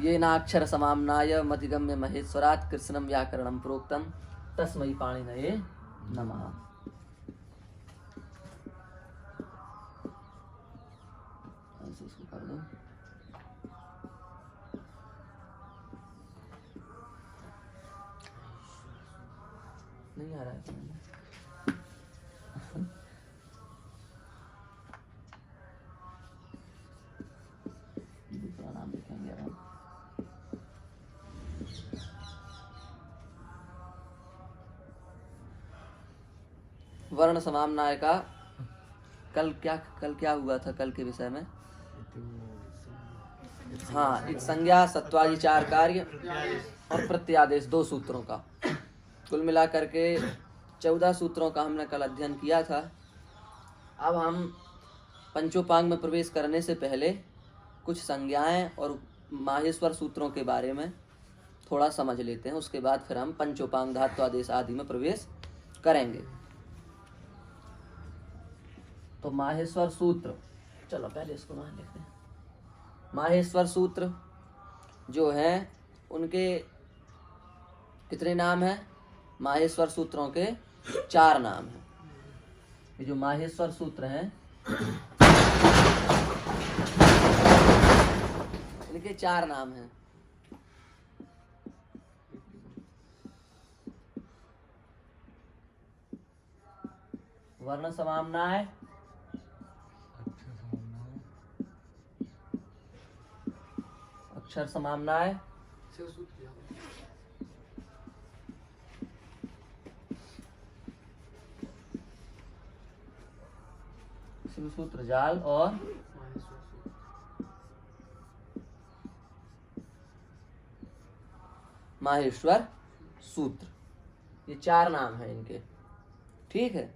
ये नाक्षर समाम्नाय मतिगम्य महेश्वरात् कृष्णं व्याकरणं प्रोक्तम तस्मै पाणिनये नमः। ऐसे इसको कर दो। नहीं आ रहा है दूसरा नाम लिखेंगे अब। वर्ण समाम्नाय का कल क्या हुआ था कल के विषय में? हाँ, एक संज्ञा सत्वादि 4 कार्य और प्रत्यादेश 2 सूत्रों का कुल मिलाकर के 14 सूत्रों का हमने कल अध्ययन किया था। अब हम पंचोपांग में प्रवेश करने से पहले कुछ संज्ञाएं और माहेश्वर सूत्रों के बारे में थोड़ा समझ लेते हैं, उसके बाद फिर हम पंचोपांग धात्वादेश आदि में प्रवेश करेंगे। तो माहेश्वर सूत्र, चलो पहले इसको मान लेते हैं। माहेश्वर सूत्र जो है उनके कितने नाम हैं? माहेश्वर सूत्रों के 4 नाम हैं। ये जो माहेश्वर सूत्र हैं इनके 4 नाम हैं। वर्ण समाम्नाय, अक्षर समाम्नाय, शिव सूत्र जाल और माहेश्वर सूत्र, ये 4 नाम हैं इनके। ठीक है,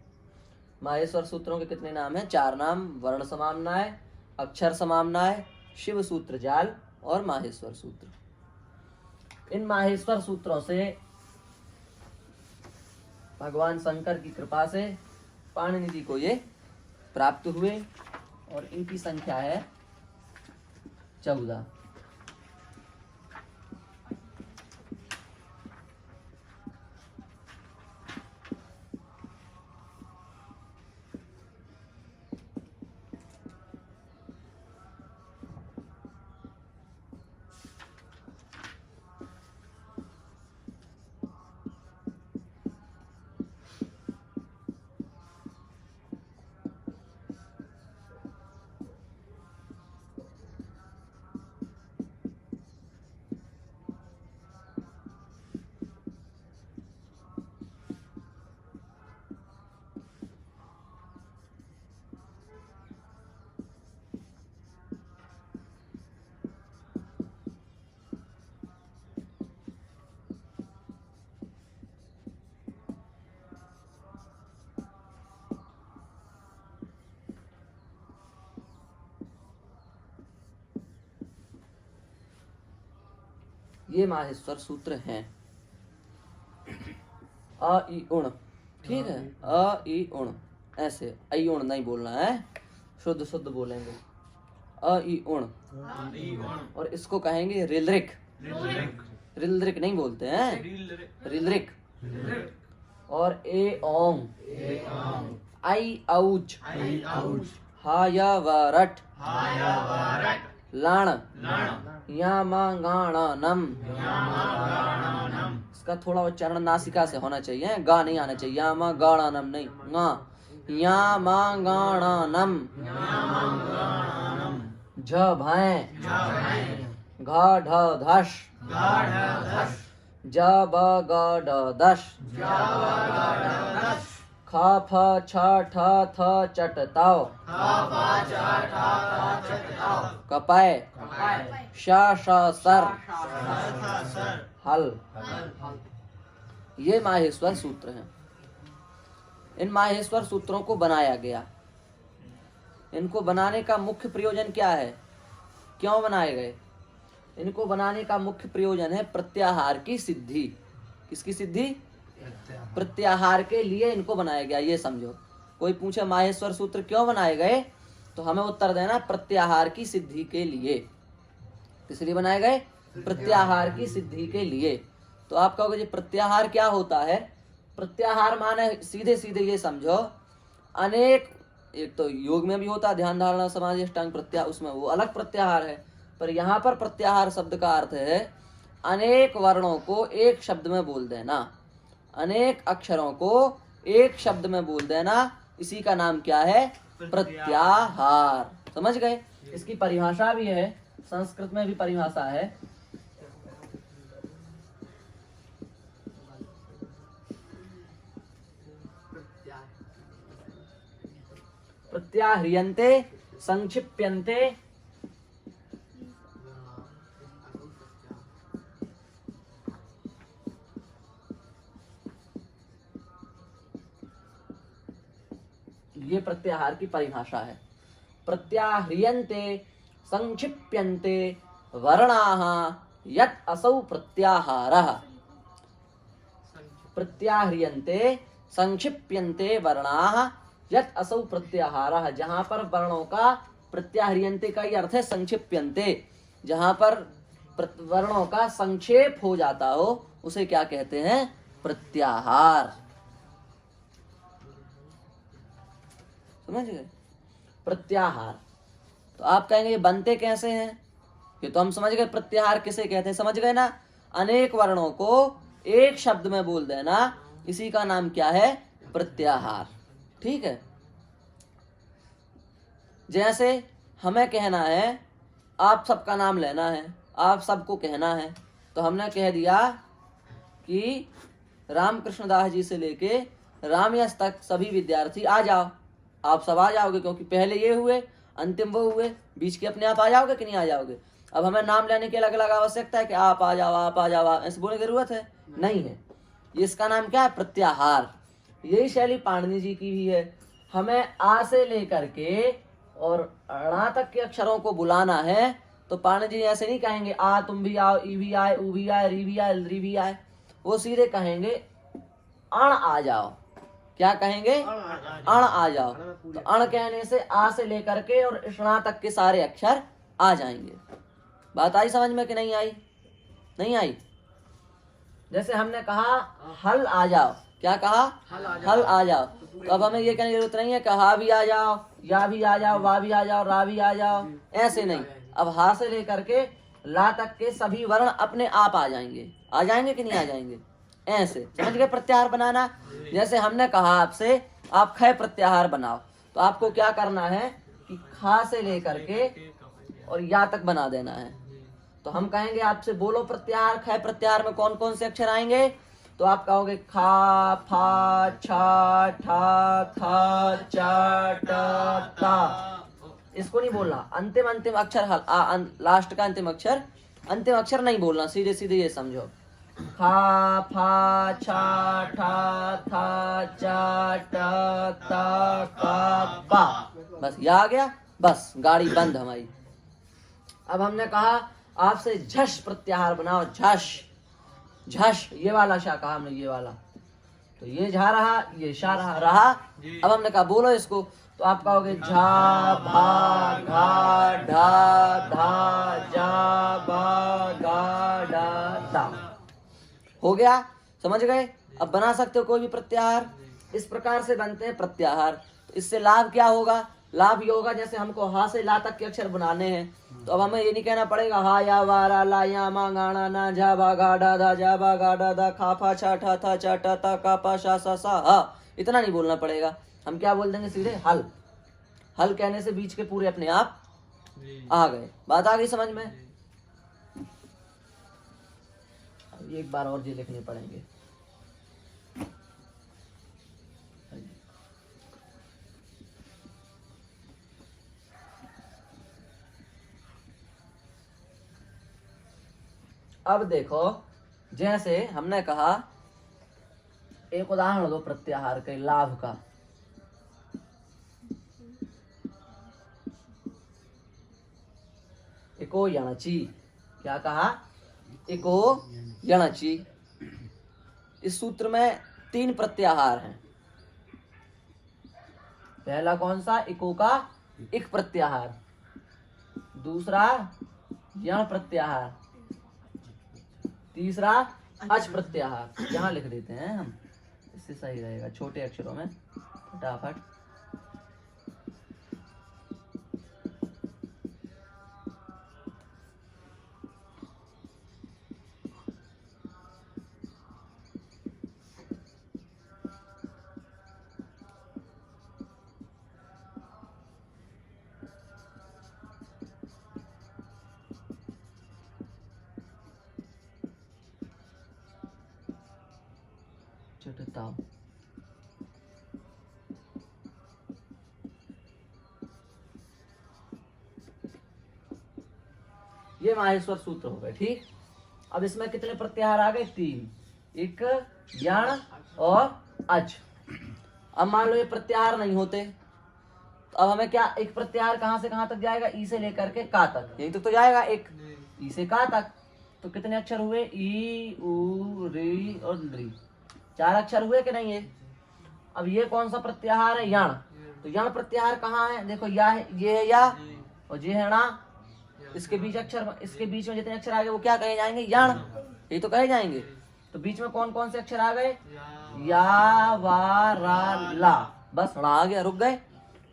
माहेश्वर सूत्रों के कितने नाम हैं? 4 नाम। वर्ण समाम्नाय, अक्षर समाम्नाय, शिव सूत्र जाल और माहेश्वर सूत्र। इन माहेश्वर सूत्रों से भगवान शंकर की कृपा से पाणिनि जी को ये प्राप्त हुए और इनकी संख्या है 14। ये माहेश्वर सूत्र हैं। अ ई उण, ठीक है, अ ई उण, ऐसे ऐ उण नहीं बोलना है, शुद्ध शुद्ध बोलेंगे। अ ई उण, और इसको कहेंगे रिलरिक। रिलरिक नहीं बोलते हैं, रिलरिक। और ए ओम, आई औज, हा या वरट, लाण, यामागाणनम। इसका थोड़ा उच्चारण नासिका से होना चाहिए, गा नहीं आना चाहिए, यामागाणनम नहीं, गा, यामागाणनम। झ भय, घ ढ धश, ज ब ग ड दश, ख फ छ ठ थ चट ताव, कपय, श श सर, हल। ये माहेश्वर सूत्र हैं। इन माहेश्वर सूत्रों को बनाया गया। इनको बनाने का मुख्य प्रयोजन क्या है? क्यों बनाए गए? इनको बनाने का मुख्य प्रयोजन है प्रत्याहार की सिद्धि। किसकी सिद्धि? प्रत्याहार के लिए इनको बनाया गया, ये समझो। कोई पूछे माहेश्वर सूत्र क्यों बनाए गए, तो हमें उत्तर देना प्रत्याहार की सिद्धि के लिए। किस लिए बनाए गए? प्रत्याहार की सिद्धि के लिए। तो आप कहोगे जी प्रत्याहार क्या होता है? प्रत्याहार माने सीधे सीधे ये समझो, अनेक, एक तो योग में भी होता है ध्यान धारणा समाधि अष्टांग प्रत्याहार, उसमें वो अलग प्रत्याहार है, पर यहाँ पर प्रत्याहार शब्द का अर्थ है अनेक वर्णों को एक शब्द में बोल देना, अनेक अक्षरों को एक शब्द में बोल देना, इसी का नाम क्या है? प्रत्याहार। समझ गए? इसकी परिभाषा भी है, संस्कृत में भी परिभाषा है। प्रत्याह्रियन्ते संक्षिप्यन्ते ये प्रत्याहार की परिभाषा है। प्रत्याह्रियन्ते संक्षिप्यन्ते वर्णाः यत् असौ प्रत्याहारः। प्रत्याह्रियन्ते संक्षिप्यन्ते वर्णाः यत् असौ प्रत्याहारः। जहां पर वर्णों का, प्रत्याह्रियन्ते का ही अर्थ है संक्षिप्यन्ते, जहां पर वर्णों का संक्षेप हो जाता हो उसे क्या कहते हैं? प्रत्याहार। समझ गए? प्रत्याहार। तो आप कहेंगे ये बनते कैसे हैं? ये तो हम समझ गए प्रत्याहार किसे कहते हैं, समझ गए ना? अनेक वर्णों को एक शब्द में बोल देना, इसी का नाम क्या है? प्रत्याहार। ठीक है? जैसे हमें कहना है, आप सबका नाम लेना है, आप सबको कहना है, तो हमने कह दिया कि रामकृष्ण दास जी से लेके रामयस तक सभी विद्यार्थी आ जाओ। आप सब आ जाओगे, क्योंकि पहले ये हुए, अंतिम वो हुए, बीच के अपने आप आ जाओगे कि नहीं आ जाओगे? अब हमें नाम लेने की अलग अलग आवश्यकता है कि आप आ जाओ, आप आ जाओ, ऐसे बोलने की जरूरत है? नहीं है। ये इसका नाम क्या है? प्रत्याहार। यही शैली पाणिनि जी की भी है। हमें आ से लेकर के और णा तक के अक्षरों को बुलाना है, तो पाणिनि जी ऐसे नहीं कहेंगे आ तुम भी आओ, ई भी आए, ऊ भी आए, री भी आए, री भी आए। वो सीधे कहेंगे अण आ जाओ। क्या कहेंगे? अण आ जाओ। तो अण कहने से आ से लेकर के और ष्णा तक के सारे अक्षर आ जाएंगे। बात आई समझ में कि नहीं आई? नहीं आई? जैसे हमने कहा हल आ जाओ, क्या कहा? हल आ जाओ। तो अब हमें ये कहने की जरूरत नहीं है कि हा भी आ जाओ, या भी आ जाओ, वा भी आ जाओ, रा भी आ जाओ, ऐसे नहीं। अब हा से लेकर के ला तक के सभी वर्ण अपने आप आ जाएंगे। आ जाएंगे कि नहीं आ जाएंगे? ऐसे समझ गए प्रत्याहार बनाना? जैसे हमने कहा आपसे आप ख प्रत्याहार बनाओ, तो आपको क्या करना है कि खा से लेकर के और या तक बना देना है। तो हम कहेंगे आपसे बोलो प्रत्याहार, ख प्रत्याहार में कौन कौन से अक्षर आएंगे? तो आप कहोगे खा, फा, छा, ठा, खा, चा, टा, ता। इसको नहीं बोलना, अंतिम अंतिम अक्षर लास्ट का अंतिम अक्षर नहीं बोलना, सीधे सीधे ये समझो, खा, फा, छा, ठा, था, चा, टा, ता, का, पा। बस ये आ गया, बस गाड़ी बंद हमारी। अब हमने कहा आपसे झश प्रत्याहार बनाओ, झश झश, ये वाला शा कहा हमने, ये वाला, तो ये झा रहा, ये शा रहा। अब हमने कहा बोलो इसको, तो आप कहोगे झा, भा, घा, ढा, धा, जा, बा, गा, डा, दा। हो गया? समझ गए? अब बना सकते हो कोई भी प्रत्याहार। इस प्रकार से बनते हैं प्रत्याहार। तो इससे लाभ क्या होगा? लाभ ये होगा, जैसे हमको हा से ला तक के अक्षर बनाने हैं, तो अब हमें ये नहीं कहना पड़ेगा हा, या, वा, रा, ला, या, मा, गाना, ना, झा, बा, गा, डा, धा, जा, बा, गा, डा, धा, खा, फा, छा, ठा, था, चा, टा, ता, का, पा, शा, सा, सा, हा। इतना नहीं बोलना पड़ेगा। हम क्या बोल देंगे सीधे? हल। हल कहने से बीच के पूरे अपने आप आ गए। बात आ गई समझ में? एक बार और जी लिखने पड़ेंगे। अब देखो, जैसे हमने कहा, एक उदाहरण दो प्रत्याहार के लाभ का। इको यणची, क्या कहा? इको यणची। इस सूत्र में 3 प्रत्याहार हैं। पहला कौन सा? इको का इक प्रत्याहार। दूसरा यण प्रत्याहार, तीसरा अच प्रत्याहार। यहाँ लिख देते हैं हम, इससे सही रहेगा छोटे अक्षरों में फटाफट। चटताओ, ये माहेश्वर सूत्र हो गए। ठीक, अब इसमें कितने प्रत्याहार आ गए? 3, एक यण और अच। अब मान लो ये प्रत्याहार नहीं होते तो अब हमें क्या, एक प्रत्याहार कहां से कहां तक जाएगा? ई से लेकर के का तक, यही तो जाएगा एक, ई से का तक। तो कितने अक्षर हुए? ई, उ, री और री, 4 अक्षर हुए कि नहीं? अब ये कौन सा प्रत्याहार है? यण। तो यण प्रत्याहार कहाँ है? देखो या है, ये है या, और ये है ना। इसके बीच अक्षर, इसके बीच में जितने अक्षर आ गए वो क्या कहे जाएंगे? यण, यही तो कहे जाएंगे। तो बीच में कौन कौन से अक्षर आ गए? या, वा, रा, ला, बस रा आ गया, रुक गए।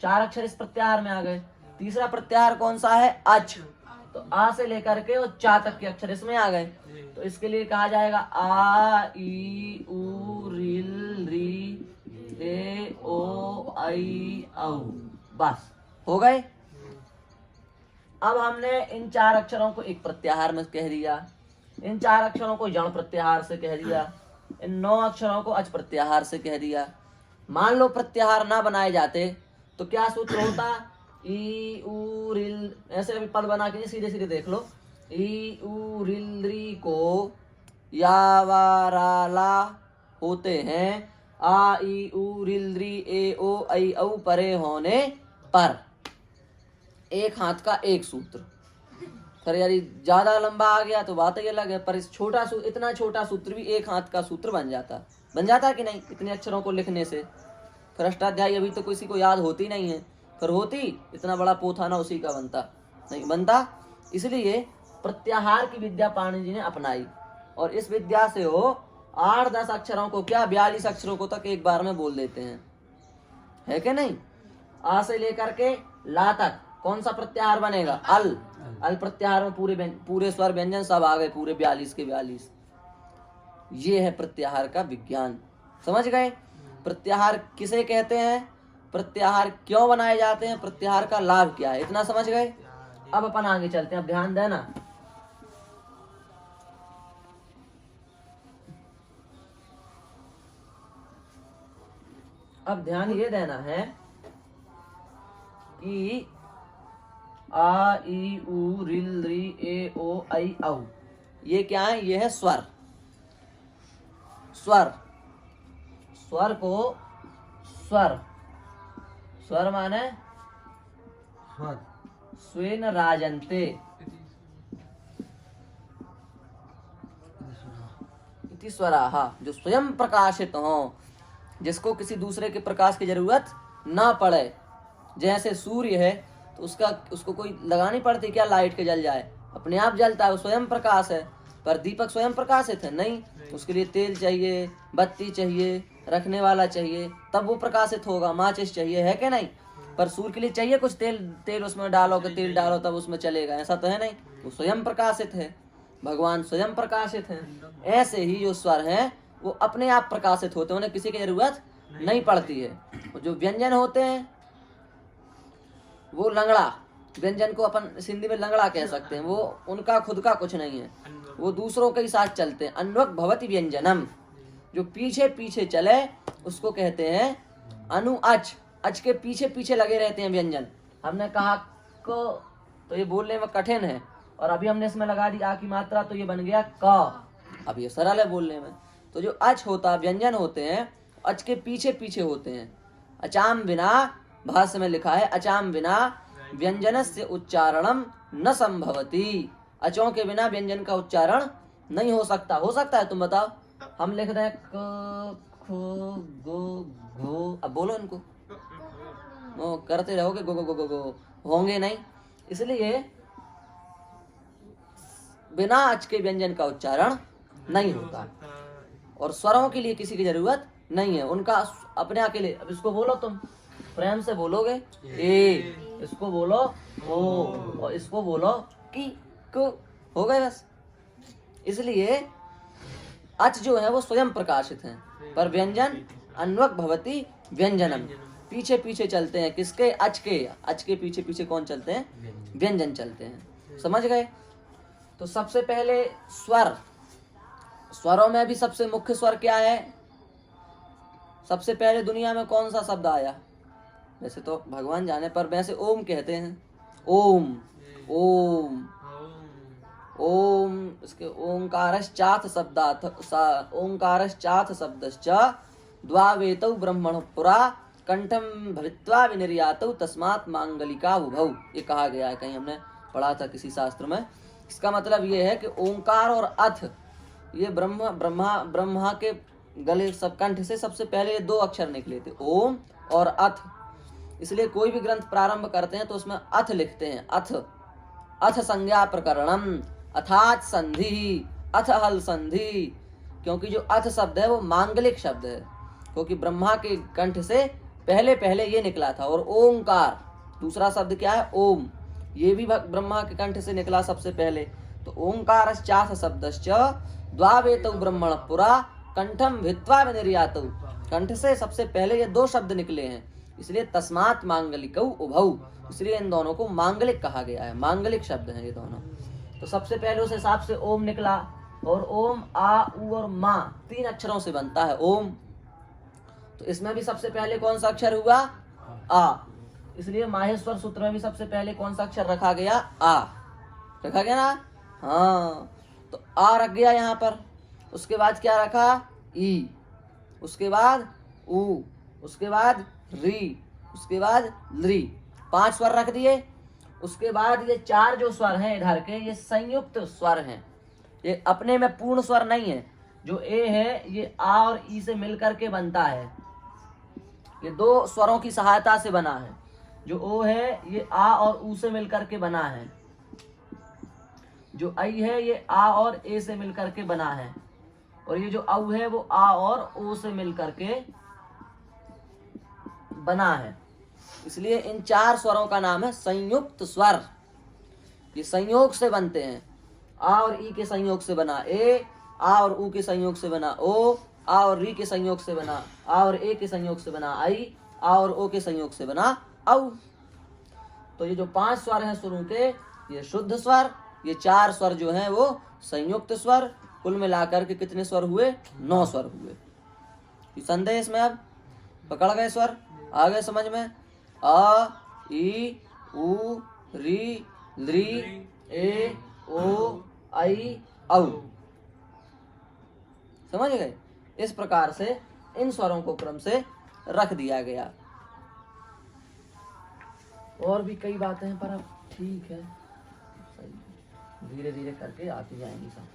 4 अक्षर इस प्रत्याहार में आ गए। तीसरा प्रत्याहार कौन सा है? अच। तो आ से लेकर के और चा तक के अक्षर इसमें आ गए। तो इसके लिए कहा जाएगा आ, ई, उ, रिल, री, ए, ओ, आई, औ, बस हो गए। अब हमने इन 4 अक्षरों को एक प्रत्याहार में कह दिया, इन 4 अक्षरों को यण प्रत्याहार से कह दिया, इन 9 अक्षरों को अच प्रत्याहार से कह दिया। मान लो प्रत्याहार ना बनाए जाते तो क्या सूत्र होता? ई, उ, रिल, ऐसे अभी पद बना के सीधे सीधे देख लो। ई, उ, रिल, री को या, वा, रा, ला होते हैं आ, ई, उ, रिल, री, ए, ओ, आई, औ परे होने पर। एक हाथ का एक सूत्र। फिर यदि ज्यादा लंबा आ गया तो बात ही अलग है, पर इस छोटा इतना छोटा सूत्र भी एक हाथ का सूत्र बन जाता कि नहीं, इतने अक्षरों को लिखने से। फिर अष्टाध्यायी अभी तो किसी को याद होती नहीं है, फिर होती इतना बड़ा पोथाना उसी का नहीं बनता। इसलिए प्रत्याहार की विद्या पाणिनि जी ने अपनाई, और इस विद्या से वो 8-10 अक्षरों को क्या 42 अक्षरों को तक एक बार में बोल देते हैं, है कि नहीं? आ से लेकर के ला तक कौन सा प्रत्याहार बनेगा? अल। अल प्रत्याहार में पूरे स्वर व्यंजन सब आ गए, पूरे 42 के 42। ये है प्रत्याहार का विज्ञान। समझ गए? प्रत्याहार किसे कहते हैं, प्रत्याहार क्यों बनाए जाते हैं, प्रत्याहार का लाभ क्या है, इतना समझ गए। अब अपन आगे चलते हैं, अब ध्यान देना। अब ध्यान ये देना है कि आ, ई, उ, रिल, री, ए, ओ, आई, औ, ये क्या है? ये है स्वर। स्वर, स्वर को स्वर माने स्वेन राजन्ते इति स्वराः, जो स्वयं प्रकाशित हो, जिसको किसी दूसरे के प्रकाश की जरूरत ना पड़े। जैसे सूर्य है तो उसको कोई लगानी पड़ती क्या? लाइट के जल जाए, अपने आप जलता है, वो स्वयं प्रकाश है। पर दीपक स्वयं प्रकाशित है? नहीं, उसके लिए तेल चाहिए, बत्ती चाहिए, रखने वाला चाहिए, तब वो प्रकाशित होगा। माचिस चाहिए, है कि नहीं? पर सूर्य के लिए चाहिए कुछ तेल उसमें डालो, कि तेल डालो तब उसमें चलेगा, ऐसा तो है नहीं। वो स्वयं प्रकाशित है, भगवान स्वयं प्रकाशित है। ऐसे ही जो स्वर हैं वो अपने आप प्रकाशित होते हैं, उन्हें किसी की जरूरत नहीं पड़ती है। जो व्यंजन होते हैं वो लंगड़ा, व्यंजन को अपन हिंदी में लंगड़ा कह सकते हैं, वो उनका खुद का कुछ नहीं है, वो दूसरों के ही साथ चलते हैं। अन्वक भवति व्यंजनम, जो पीछे पीछे चले उसको कहते हैं अनुअच। अच के पीछे पीछे लगे रहते हैं व्यंजन। हमने कहा को, तो ये बोलने में कठिन है, और अभी हमने इसमें लगा दी आ की मात्रा, तो ये बन गया क। अब ये सरल है बोलने में। तो जो अच होता, व्यंजन होते हैं, अच के पीछे पीछे होते हैं। अचाम बिना, भाष्य में लिखा है, अचाम बिना व्यंजनस्य उच्चारणम न संभवति। अचों के बिना व्यंजन का उच्चारण नहीं हो सकता। हो सकता है? तुम बताओ। हम लिख रहे हैं क, ख, गो, घो, अब बोलो इनको, वो करते रहोगे गो गो गो गो गो, होंगे नहीं। इसलिए बिना अच के व्यंजन का उच्चारण नहीं होता, और स्वरों के लिए किसी की जरूरत नहीं है, उनका अपने अकेले। अब इसको बोलो, तुम प्रेम से बोलोगे ए, इसको बोलो ओ, और इसको बोलो की कु, हो गए बस। इसलिए अच जो है वो स्वयं प्रकाशित है, पर व्यंजन अन्वक भवति व्यंजनम, पीछे पीछे चलते हैं किसके, अच के। अच के पीछे पीछे कौन चलते हैं, व्यंजन चलते हैं। समझ गए। तो सबसे पहले स्वर, स्वरों में भी सबसे मुख्य स्वर क्या है। सबसे पहले दुनिया में कौन सा शब्द आया, वैसे तो भगवान जाने, पर वैसे ओम कहते हैं। ओम ओम ओम, इसके ओंकारश्चाथ शब्दार्थ, ओंकारश्चाथ शब्दश्च द्वावेतौ ब्रह्मण पुरा कंठम भवित्वा विनिर्यातौ तस्मात् मांगलिका उभौ, ये कहा गया है, कहीं हमने पढ़ा था किसी शास्त्र में। इसका मतलब ये है कि ओंकार और अथ, ये ब्रह्मा के गले सब कंठ से सबसे पहले ये दो अक्षर निकले थे, ओम और अथ। इसलिए कोई भी ग्रंथ प्रारंभ करते हैं तो उसमें अथ लिखते हैं। अथ, अथ संज्ञा प्रकरणम, अथाच संधि, अथ हल संधि, क्योंकि जो अथ शब्द है वो मांगलिक शब्द है, क्योंकि ब्रह्मा के कंठ से पहले पहले ये निकला था। और ओंकार दूसरा शब्द क्या है, ओम, ये भी ब्रह्मा के कंठ से निकला सबसे पहले। तो ओंकारश्चाथ शब्दश्च द्वावेतौ ब्रह्मण पुरा कंठम भित्वा विनिर्यातौ, कंठ से सबसे पहले ये दो शब्द निकले हैं, इसलिए तस्मात् मांगलिकौ उभौ, इसलिए इन दोनों को मांगलिक कहा गया है, मांगलिक शब्द हैं ये दोनों। तो सबसे पहले उस हिसाब से ओम निकला, और ओम आ उ और मा 3 अक्षरों से बनता है ओम। तो इसमें भी सबसे पहले कौन सा अक्षर हुआ, आ, इसलिए माहेश्वर सूत्र में भी सबसे पहले कौन सा अक्षर रखा गया, आ रखा गया ना। हाँ, तो आ रख गया यहाँ पर। उसके बाद क्या रखा, ई, उसके बाद उ, उसके बाद री, उसके बाद ली, 5 स्वर रख दिए। उसके बाद ये 4 जो स्वर हैं इधर के, ये संयुक्त स्वर हैं, ये अपने में पूर्ण स्वर नहीं है। जो ए है ये आ और ई से मिलकर के बनता है, ये 2 स्वरों की सहायता से बना है। जो ओ है ये आ और ऊ से मिलकर के बना है, जो आई है ये आ और ए से मिलकर के बना है, और ये जो औ है वो आ और ओ से मिलकर के बना है। इसलिए इन 4 स्वरों का नाम है संयुक्त स्वर, ये संयोग से बनते हैं। आ और ई के संयोग से बना ए, आ और ऊ के संयोग से बना ओ, आ और री के संयोग से बना आ और ए के संयोग से बना आई, आ और ओ के संयोग से बना औ। तो ये जो 5 स्वर हैं शुरू के, ये शुद्ध स्वर, ये 4 स्वर जो हैं वो संयुक्त स्वर। कुल मिलाकर के कितने स्वर हुए, 9 स्वर हुए। संदेह इसमें, अब पकड़ गए स्वर, आ गए समझ में। आ ई उ री ली ए ओ आई औ, समझ गए। इस प्रकार से इन स्वरों को क्रम से रख दिया गया। और भी कई बातें हैं, पर अब ठीक है, सही, धीरे धीरे करके आती जाएंगी सब।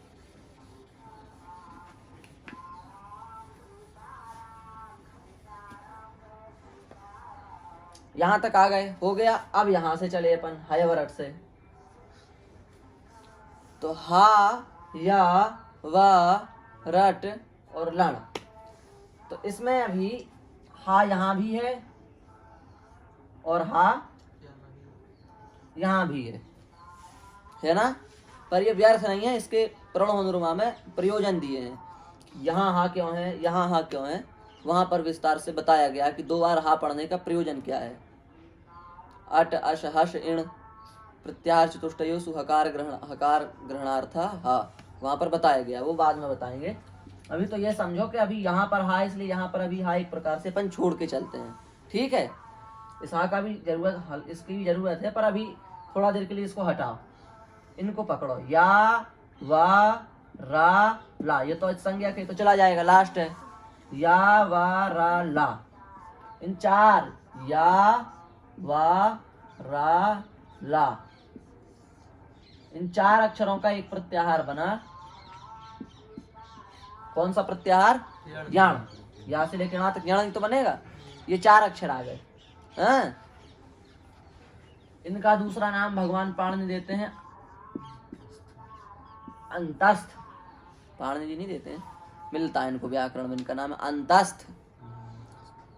यहां तक आ गए, हो गया। अब यहां से चले अपन हयवरट से। तो हा, या, वा, रट और लण। तो इसमें अभी हा यहां भी और हा यहां भी है ना। पर ये व्यर्थ नहीं है, इसके प्रणोनुमा में प्रयोजन दिए हैं। यहाँ हा क्यों है, यहाँ हा क्यों है, वहां पर विस्तार से बताया गया कि 2 बार हा पढ़ने का प्रयोजन क्या है। अट अश हश इण प्रत्याहार चतुष्टयोषु हकार ग्रहणार्थ हा, वहां पर बताया गया, वो बाद में बताएंगे। अभी तो ये समझो कि अभी यहाँ पर हा, इसलिए यहाँ पर अभी हा एक प्रकार से अपन छोड़ के चलते हैं, ठीक है। इस हा का भी जरूरत, इसकी भी जरूरत है, पर अभी थोड़ा देर के लिए इसको हटाओ, इनको पकड़ो। या वा रा ला, ये तो संज्ञा के तो चला जाएगा, लास्ट है। या वा रा ला, इन 4 या वा रा ला, इन 4 अक्षरों का एक प्रत्याहार बना। कौन सा प्रत्याहार, याण। या से लेकर यहां तक याण तो बनेगा। ये 4 अक्षर आ गए। इनका दूसरा नाम भगवान पाणिनि देते हैं अंतस्थ, पाणिनि जी नहीं देते हैं, मिलता है इनको व्याकरण में, इनका नाम है अंतस्थ।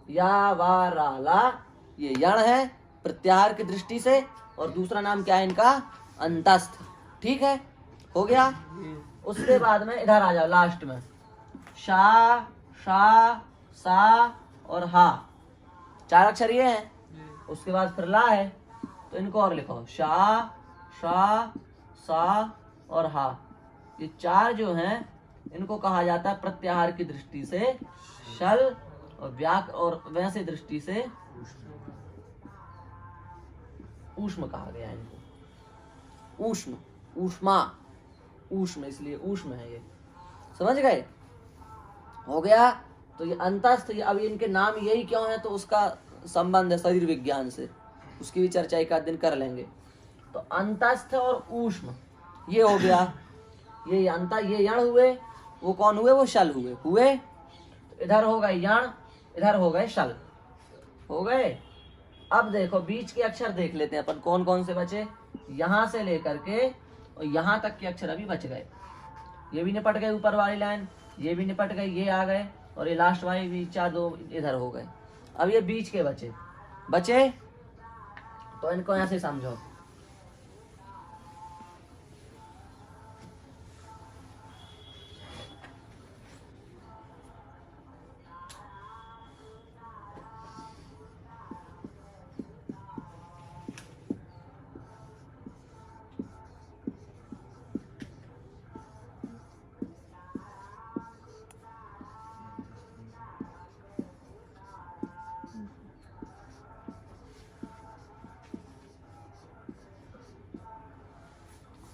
या वा रा ला ये यण है प्रत्याहार की दृष्टि से, और दूसरा नाम क्या है इनका, अंतस्थ। ठीक है, हो गया। उसके बाद में इधर आ जाओ लास्ट में, शा, शा, सा और हा, 4 अक्षर ये हैं। उसके बाद फिर ला है, तो इनको और लिखो, शा, शा, सा और हा। ये 4 जो हैं इनको कहा जाता है प्रत्याहार की दृष्टि से शल, और वैसे दृष्टि से ऊष्म कहा गया है इनको। ऊष्म, ऊष्मा, ऊष्म, इसलिए ऊष्म है ये, समझ गए। हो गया। तो ये अंतस्थ, अब इनके नाम यही क्यों है, तो उसका संबंध है शरीर विज्ञान से, उसकी भी चर्चा एक आध दिन कर लेंगे। तो अंतस्थ और ऊष्म ये हो गया। ये यण हुए, वो कौन हुए, वो शल हुए। तो इधर हो गए यण, इधर हो गए शल, हो गए। अब देखो बीच के अक्षर देख लेते हैं अपन, कौन कौन से बचे। यहां से लेकर के और यहां तक के अक्षर अभी बच गए। ये भी निपट गए, ऊपर वाली लाइन ये भी निपट गई, ये आ गए, और ये लास्ट वाली भी 4 इधर हो गए। अब ये बीच के बचे, तो इनको ऐसे समझो,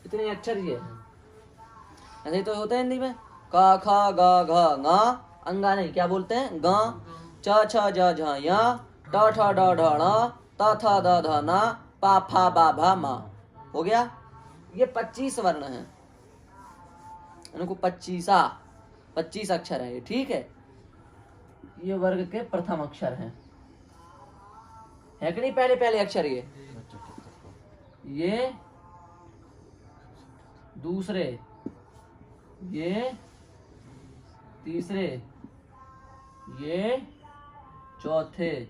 इतने अक्षर ये हैं। ऐसे ही तो होते हैं हिंदी में, का खा गा घा गा, अंगा नहीं, क्या बोलते हैं, गा, च छ ज झ य, ट ठ ड ढ ण, त थ द ध न, पा फा बा भा मा। हो गया। ये 25 वर्ण हैं, इनको 25 अक्षर है ये। ठीक है, ये वर्ग के प्रथम अक्षर हैं, है कि नहीं, पहले अक्षर ये दूसरे, ये तीसरे, ये चौथे,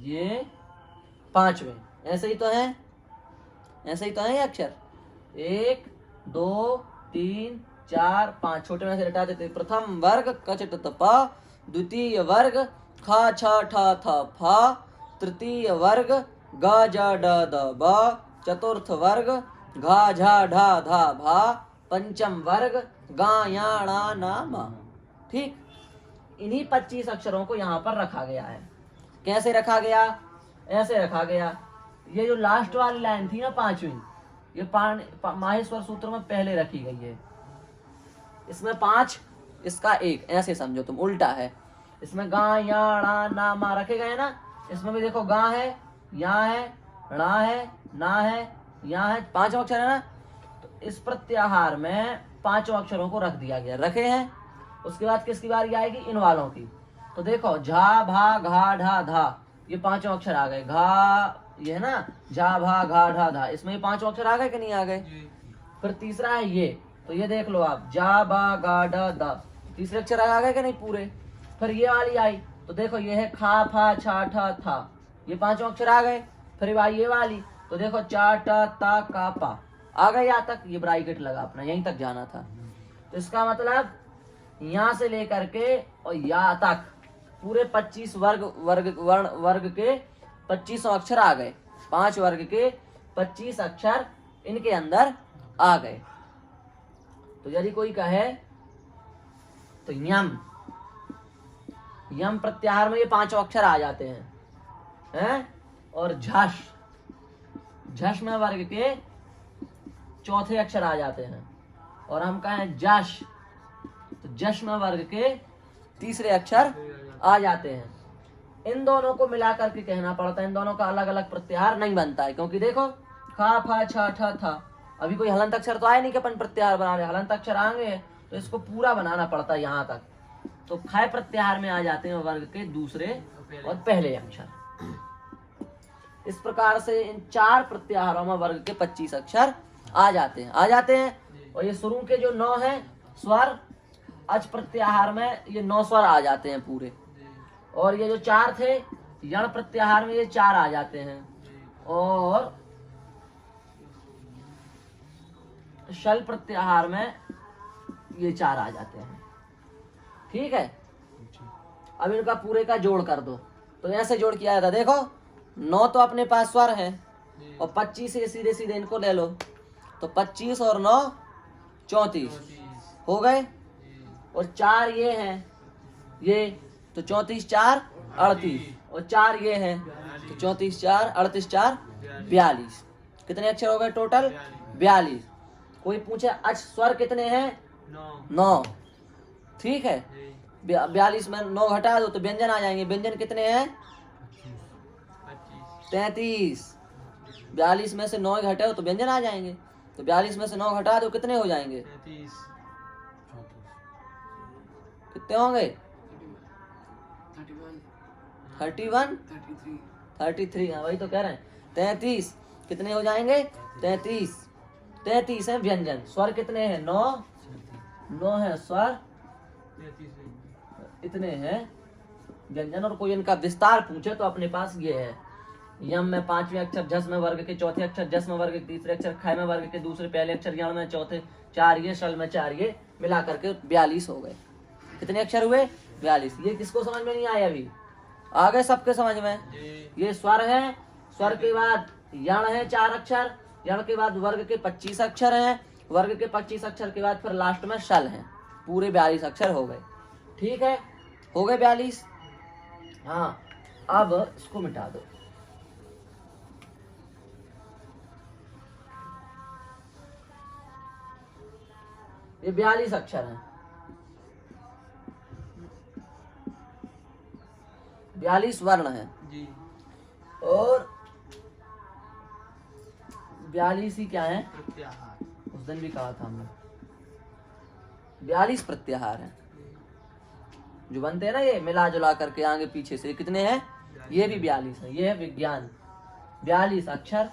ये 5वें। ऐसे ही तो है ये अक्षर। 1 2 3 4 5, छोटे में से हटा देते। प्रथम वर्ग कचट प, द्वितीय वर्ग ख छ ठ थ फ, तृतीय वर्ग ग ज ड द ब, चतुर्थ वर्ग घा झा ढा धा भा, पंचम वर्ग गा या णा ना मा। ठीक, इन्हीं 25 अक्षरों को यहाँ पर रखा गया है। कैसे रखा गया, ऐसे रखा गया। ये जो लास्ट वाली लाइन थी ना 5वीं, ये माहेश्वर सूत्र में पहले रखी गई है। इसमें 5, इसका 1, ऐसे समझो तुम, उल्टा है। इसमें गा या णा ना मा रखे गए ना, इसमें भी देखो गा है, यहाँ है, णा है, ना है, यहाँ है, 5 अक्षर है ना। तो इस प्रत्याहार में 5 अक्षरों को रख दिया गया, रखे हैं। उसके बाद किसकी बारी आएगी, इन वालों की। तो देखो झा भा घा ढा धा, ये 5 अक्षर आ गए। घा ये है ना, झा भा घा ढा धा, इसमें ये 5 अक्षर आ गए कि नहीं आ गए। फिर तीसरा है ये, तो ये देख लो आप, जा बा गा डा दा, तीसरे अक्षर आ गए कि नहीं पूरे। फिर ये वाली आई, तो देखो ये है खा फा छा ठा था, ये 5 अक्षर आ गए। फिर आई ये वाली, तो देखो चा टा ता का पा, आ गए यहाँ तक। ये ब्रैकेट लगा अपना, यहीं तक जाना था। तो इसका मतलब यहाँ से लेकर के और यहाँ तक पूरे 25 वर्ग के 25 अक्षर आ गए। 5 वर्ग के 25 अक्षर इनके अंदर आ गए। तो यदि कोई कहे तो यम प्रत्याहार में ये 5 अक्षर आ जाते हैं, और झश में वर्ग के चौथे अक्षर आ जाते हैं। और हम कहें जश, तो जश में वर्ग के तीसरे अक्षर आ जाते हैं। इन दोनों को मिलाकर के कहना पड़ता है, इन दोनों का अलग अलग प्रत्याहार नहीं बनता है। क्योंकि देखो खा फा छा ठा था, अभी कोई हलंत अक्षर तो आया नहीं कि अपन प्रत्याहार बना रहे। हलंत अक्षर आएंगे तो इसको पूरा बनाना पड़ता है यहाँ तक। तो खाए प्रत्याहार में आ जाते हैं वर्ग के दूसरे और पहले अक्षर। इस प्रकार से इन 4 प्रत्याहारों में वर्ग के 25 अक्षर आ जाते हैं। और ये शुरू के जो 9 है स्वर, अच प्रत्याहार में ये 9 स्वर आ जाते हैं पूरे। और ये जो 4 थे यण प्रत्याहार में ये 4 आ जाते हैं। और शल प्रत्याहार में ये 4 आ जाते हैं। ठीक है, अब इनका पूरे का जोड़ कर दो। तो ऐसे जोड़ किया था, देखो 9 तो अपने पास स्वर है और 25 से सीधे सीधे इनको ले लो, तो 25 और 9 34 हो गए। और 4 ये हैं, ये तो 34 4 38, और 4 ये हैं तो 34 4 38 4 42। कितने अक्षर हो गए टोटल? 42। कोई पूछे अच स्वर कितने हैं? 9। ठीक है, 42 में 9 घटा दो तो व्यंजन आ जाएंगे। व्यंजन कितने हैं? 33। 42 में से 9 घटाओ तो व्यंजन आ जाएंगे। तो 42 में से 9 घटा दो, कितने हो जाएंगे? 33। कितने होंगे? 31 33। हाँ वही तो कह रहे हैं, 33। कितने हो जाएंगे? 33। 33 है व्यंजन। स्वर कितने हैं? 9 है स्वर, इतने हैं व्यंजन। और कोई इनका विस्तार पूछे तो अपने पास ये है, यम में 5वें अक्षर, झस में वर्ग के 4थे अक्षर, जस में वर्ग के 3रे अक्षर, ख में वर्ग के 2रे पहले अक्षर, यण में 4थे 4 ये, शल में 4 ये, मिला करके 42 हो गए। कितने अक्षर हुए? 42। ये किसको समझ में नहीं आया? अभी आ गए सबके समझ में? ये स्वर है, स्वर के बाद यण है 4 अक्षर, यण के बाद वर्ग के 25 अक्षर हैं, वर्ग के 25 अक्षर के बाद फिर लास्ट में शल है। पूरे 42 अक्षर हो गए। ठीक है, हो गए 42। हाँ, अब इसको मिटा दो। ये 42 अक्षर हैं, 42 वर्ण हैं जी। और 42 ही क्या है? उस दिन भी कहा था हमने, 42 प्रत्याहार हैं जो बनते हैं ना, ये मिला जुला करके आगे पीछे से। कितने हैं? ये भी 42 है। ये है विज्ञान। 42 अक्षर,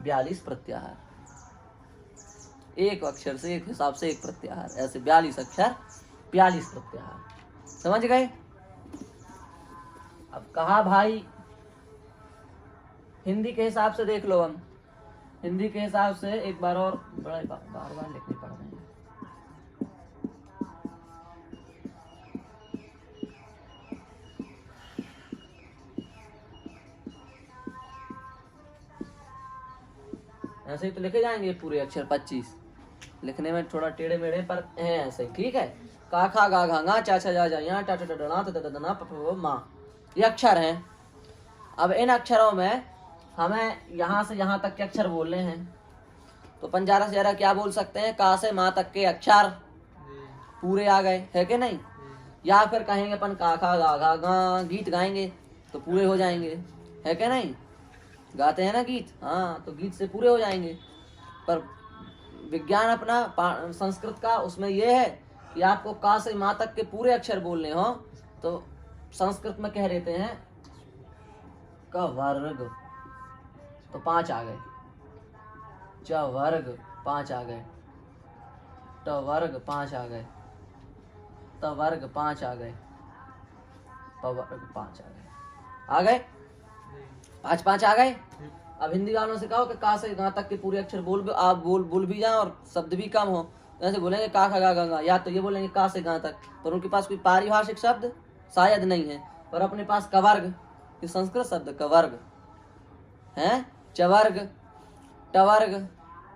42 प्रत्याहार। एक अक्षर से एक हिसाब से एक प्रत्याहार, ऐसे 42 अक्षर 42 प्रत्याहार। समझ गए? अब कहा भाई हिंदी के हिसाब से देख लो। हम हिंदी के हिसाब से एक बार और, बड़ा बार बार लिखने पड़ रहे हैं। ऐसे ही तो लिखे जाएंगे पूरे अक्षर 25। लिखने में थोड़ा टेढ़े मेढ़े पर हैं ऐसे। ठीक है, का खा गा घा गा चा छा जा जा या टा टा टा डा ता ता ता ना प प मा, ये अक्षर हैं। अब इन अक्षरों में हमें यहाँ से यहाँ तक के अक्षर बोलने हैं, तो पंजारा से ज़्यादा क्या बोल सकते हैं? का से माँ तक के अक्षर पूरे आ गए, है कि नहीं? या फिर कहेंगे अपन का खा गा घा गा, गीत गाएंगे तो पूरे हो जाएंगे, है कि नहीं? गाते हैं ना गीत, हाँ, तो गीत से पूरे हो जाएंगे। पर विज्ञान अपना संस्कृत का उसमें यह है कि आपको का से माँ तक के पूरे अक्षर बोलने हो, तो संस्कृत में कह देते हैं का वर्ग, तो 5 आ गए। च वर्ग 5 आ गए, ट वर्ग 5 आ गए, त वर्ग 5 आ गए, प वर्ग 5 आ गए। 5 आ गए। अब हिंदी वालों से कहो कि का से गा तक के पूरे अक्षर बोल, आप बोल भी जाओ और शब्द भी कम हो, ऐसे बोलेंगे का खा गा गा, या तो ये बोलेंगे का से गा तक, पर उनके पास कोई पारिभाषिक शब्द शायद नहीं है। पर अपने पास कवर्ग, ये संस्कृत शब्द कवर्ग है, चवर्ग, टवर्ग,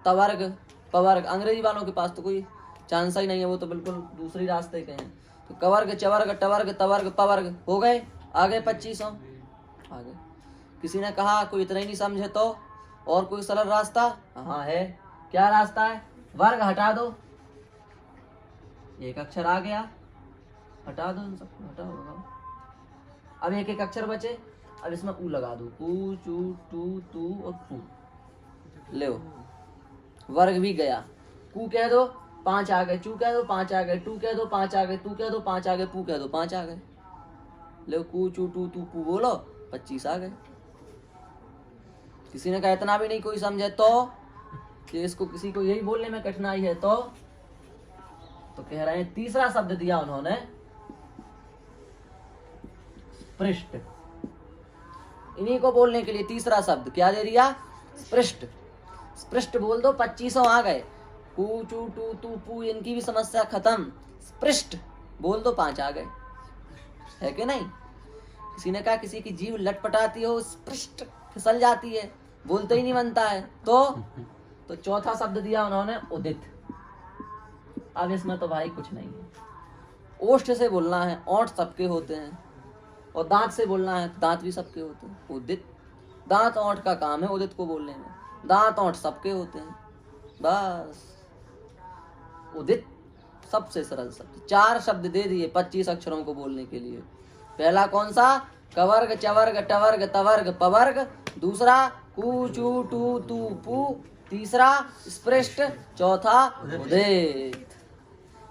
तवर्ग, पवर्ग। अंग्रेजी वालों के पास तो कोई चांस ही नहीं है, वो तो बिल्कुल दूसरी रास्ते के हैं। तो कवर्ग, चवर्ग, टवर्ग, तवर्ग, पवर्ग हो गए। आगे 25 आगे। किसी ने कहा कोई इतना ही नहीं समझे तो और कोई सरल रास्ता? हाँ है। क्या रास्ता है? वर्ग हटा दो, एक अक्षर आ गया, हटा दो, इन सबको हटाओ। अब एक एक अक्षर बचे, अब इसमें ऊ लगा दो, ऊ चू टू तू और पू, ले वर्ग भी गया। कू कह दो 5 आ गए, चू कह दो 5 आ गए, टू कह दो 5 आ गए, तू कह दो 5 आ गए, पू कह दो 5 आ गए। ले कू चू टू तू पू बोलो, 25 आ गए। किसी ने कहा इतना भी नहीं कोई समझे तो कि इसको किसी को यही बोलने में कठिनाई है तो कह रहे हैं तीसरा शब्द दिया उन्होंने स्पृष्ट। इन्हीं को बोलने के लिए तीसरा शब्द क्या दे दिया? स्पृष्ट। स्पृष्ट बोल दो 25 आ गए। कू चू टू तू पू इनकी भी समस्या खत्म। स्पृष्ट बोल दो 5 आ गए, है कि नहीं? किसी ने कहा किसी की जीभ लटपटाती हो, स्पृष्ट फिसल जाती है, बोलते ही नहीं बनता है, तो चौथा शब्द दिया उन्होंने उदित। अब इसमें तो भाई कुछ नहीं है। ओष्ठ से बोलना है, ओंठ सबके होते हैं, और दांत से बोलना है, दांत भी सबके होते हैं। उदित, दांत ओंठ का काम है उदित को बोलने में, दांत ओंठ सबके होते हैं, बस उदित सबसे सरल शब्द। 4 शब्द दे दिए 25 अक्षरों को बोलने के लिए। पहला कौन सा? कवर्ग चवर्ग टवर्ग तवर्ग पवर्ग। दूसरा कू चू टू तू पू। तीसरा स्पृष्ट। चौथा उदित।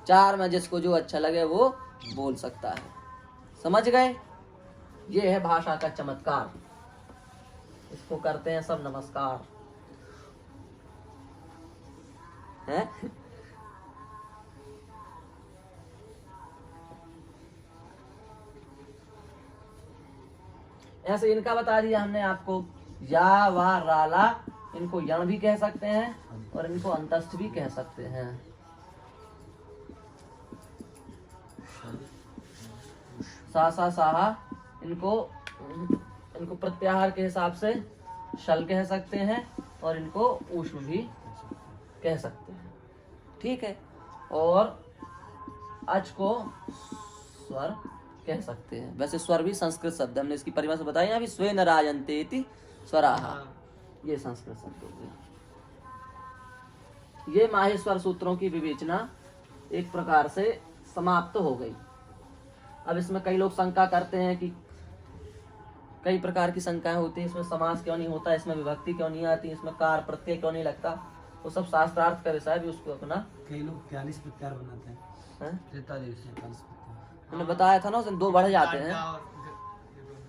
4 में जिसको जो अच्छा लगे वो बोल सकता है। समझ गए? ये है भाषा का चमत्कार, इसको करते हैं सब नमस्कार, है? ऐसे इनका बता दिया हमने आपको। या वा राला, इनको यण भी कह सकते हैं और इनको अंतस्थ भी कह सकते हैं। सा सा साहा, इनको प्रत्याहार के हिसाब से शल कह सकते हैं और इनको ऊष्म भी कह सकते हैं। ठीक है। और अच को स्वर कह सकते हैं। वैसे स्वर भी संस्कृत शब्द, हमने इसकी परिभाषा बताई अभी, स्वे न राजन्ते इति स्वराहा, ये संस्कृत शब्द हो गया। ये माहेश्वर सूत्रों की विवेचना एक प्रकार से समाप्त हो गई। अब इसमें कई लोग शंका करते हैं कि कई प्रकार की शंकाएं होती हैं, इसमें समास क्यों नहीं होता, इसमें विभक्ति क्यों नहीं आती, इसमें कार प्रत्यय क्यों नहीं लगता। वो सब शास्त्रार्थ का विषय भी, उसको अपना कई लोग 43 प्रत्यार बनाते हैं, 43 43 प्रत्यार मैंने बताया था ना, उसमें 2 बढ़ जाते हैं,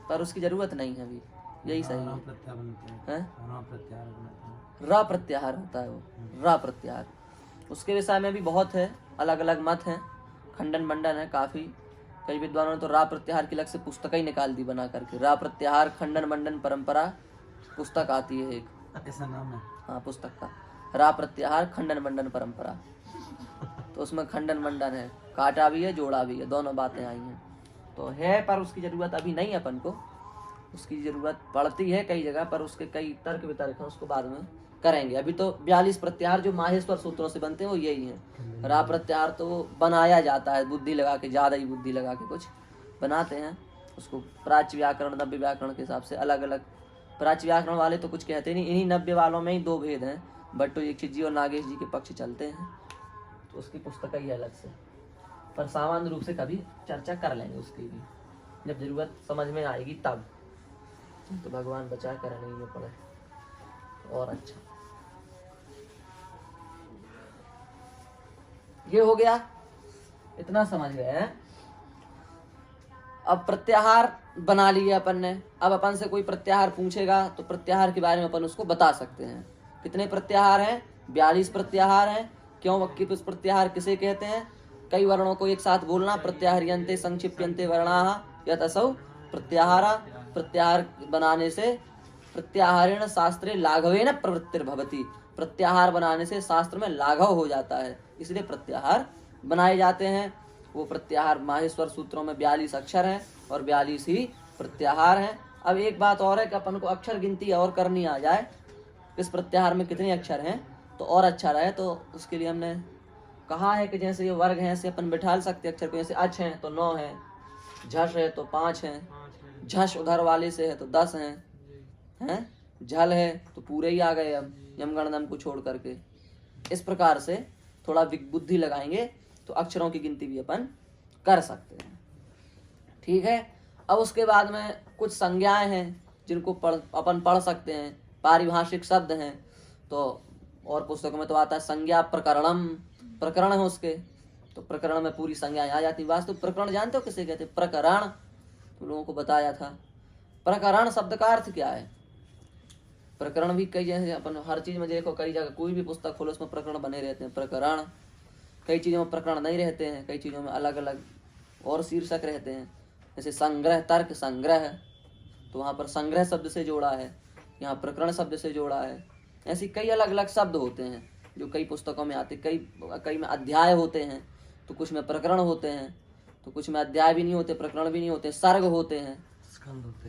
पर उसकी जरूरत नहीं है अभी, यही सही है। प्रत्यार बनाते हैं, प्रत्यार बनाते हैं, र प्रत्याहार होता है वो, र प्रत्याहार। उसके विषय में भी बहुत है, अलग अलग मत हैं, खंडन मंडन है काफी। कई विद्वानों ने तो रा प्रत्याहार की अलग से पुस्तक ही निकाल दी बना करके। रा प्रत्याहार खंडन मंडन परंपरा पुस्तक आती है एक, ऐसा नाम है हाँ पुस्तक का, रा प्रत्याहार खंडन मंडन परंपरा। तो उसमें खंडन मंडन है, काटा भी है, जोड़ा भी है, दोनों बातें आई हैं। तो है, पर उसकी जरूरत अभी नहीं है अपन को, उसकी जरूरत पड़ती है कई जगह पर, उसके कई तर्क वितर्क हैं, उसको बाद में करेंगे। अभी तो 42 प्रत्याहार जो माहेश्वर सूत्रों से बनते हैं वो यही हैं। रा प्रत्याहार तो बनाया जाता है बुद्धि लगा के, ज्यादा ही बुद्धि लगा के कुछ बनाते हैं उसको, प्राच्य व्याकरण नव्य व्याकरण के हिसाब से अलग अलग। प्राच्य व्याकरण वाले तो कुछ कहते नहीं, इन्हीं नव्य वालों में ही 2 भेद हैं, भट्टो दीक्षित जी और नागेश जी के पक्ष चलते हैं, तो उसकी पुस्तक ही अलग से, पर सामान्य रूप से कभी चर्चा कर लेंगे उसकी भी, जब जरूरत समझ में आएगी तब। तो भगवान बचा कर नहीं में पड़े और अच्छा। ये हो गया, इतना समझ गए हैं। अब प्रत्याहार बना लिए अपन ने। अब अपन से कोई प्रत्याहार पूछेगा तो प्रत्याहार के बारे में अपन उसको बता सकते हैं। कितने प्रत्याहार हैं? 42 प्रत्याहार हैं। क्यों किस प्रत्याहार किसे कहते हैं? कई वर्णों को एक साथ बोलना, प्रत्याहार्यन्ते संक्षिप्यन्ते वर्णाः यत् असौ प्रत्याहारा। प्रत्याहार बनाने से प्रत्याहारेण शास्त्रे लाघवेन प्रवृत्तिर्भवति, प्रत्याहार बनाने से शास्त्र में लाघव हो जाता है, इसलिए प्रत्याहार बनाए जाते हैं। वो प्रत्याहार माहेश्वर सूत्रों में 42 अक्षर हैं और 42 ही प्रत्याहार हैं। अब एक बात और है कि अपन को अक्षर गिनती और करनी आ जाए, किस प्रत्याहार में कितने अक्षर हैं तो और अच्छा रहे। तो उसके लिए हमने कहा है कि जैसे ये वर्ग हैं ऐसे अपन बिठा सकते अक्षर को, जैसे अच हैं तो 9 हैं, झष है तो 5 हैं, झष उधर वाले से है तो 10 हैं, झल है तो पूरे ही आ गए अब यमगणनम को छोड़ करके। इस प्रकार से थोड़ा बुद्धि लगाएंगे तो अक्षरों की गिनती भी अपन कर सकते हैं। ठीक है। अब उसके बाद में कुछ संज्ञाएं हैं जिनको अपन पढ़ सकते हैं, पारिभाषिक शब्द हैं। तो और पुस्तकों में तो आता है संज्ञा प्रकरणम, प्रकरण है उसके, तो प्रकरण में पूरी संज्ञाएं आ जाती। वास्तव प्रकरण जानते हो किसे कहते हैं? प्रकरण, तो लोगों को बताया था। प्रकरण शब्द का अर्थ क्या है? प्रकरण भी कई जैसे अपन हर चीज में देखो, कई जगह कोई भी पुस्तक खोलो उसमें प्रकरण बने रहते हैं, प्रकरण। कई चीजों में प्रकरण नहीं रहते हैं, कई चीजों में अलग अलग और शीर्षक रहते हैं। जैसे संग्रह, तर्क संग्रह, तो वहाँ पर संग्रह शब्द से जोड़ा है, यहाँ प्रकरण शब्द से जोड़ा है। ऐसी कई अलग अलग शब्द होते हैं जो कई पुस्तकों में आते, कई में अध्याय होते हैं, तो कुछ में प्रकरण होते हैं, तो कुछ में अध्याय भी नहीं होते, प्रकरण भी नहीं होते, सर्ग होते हैं, स्कंद होते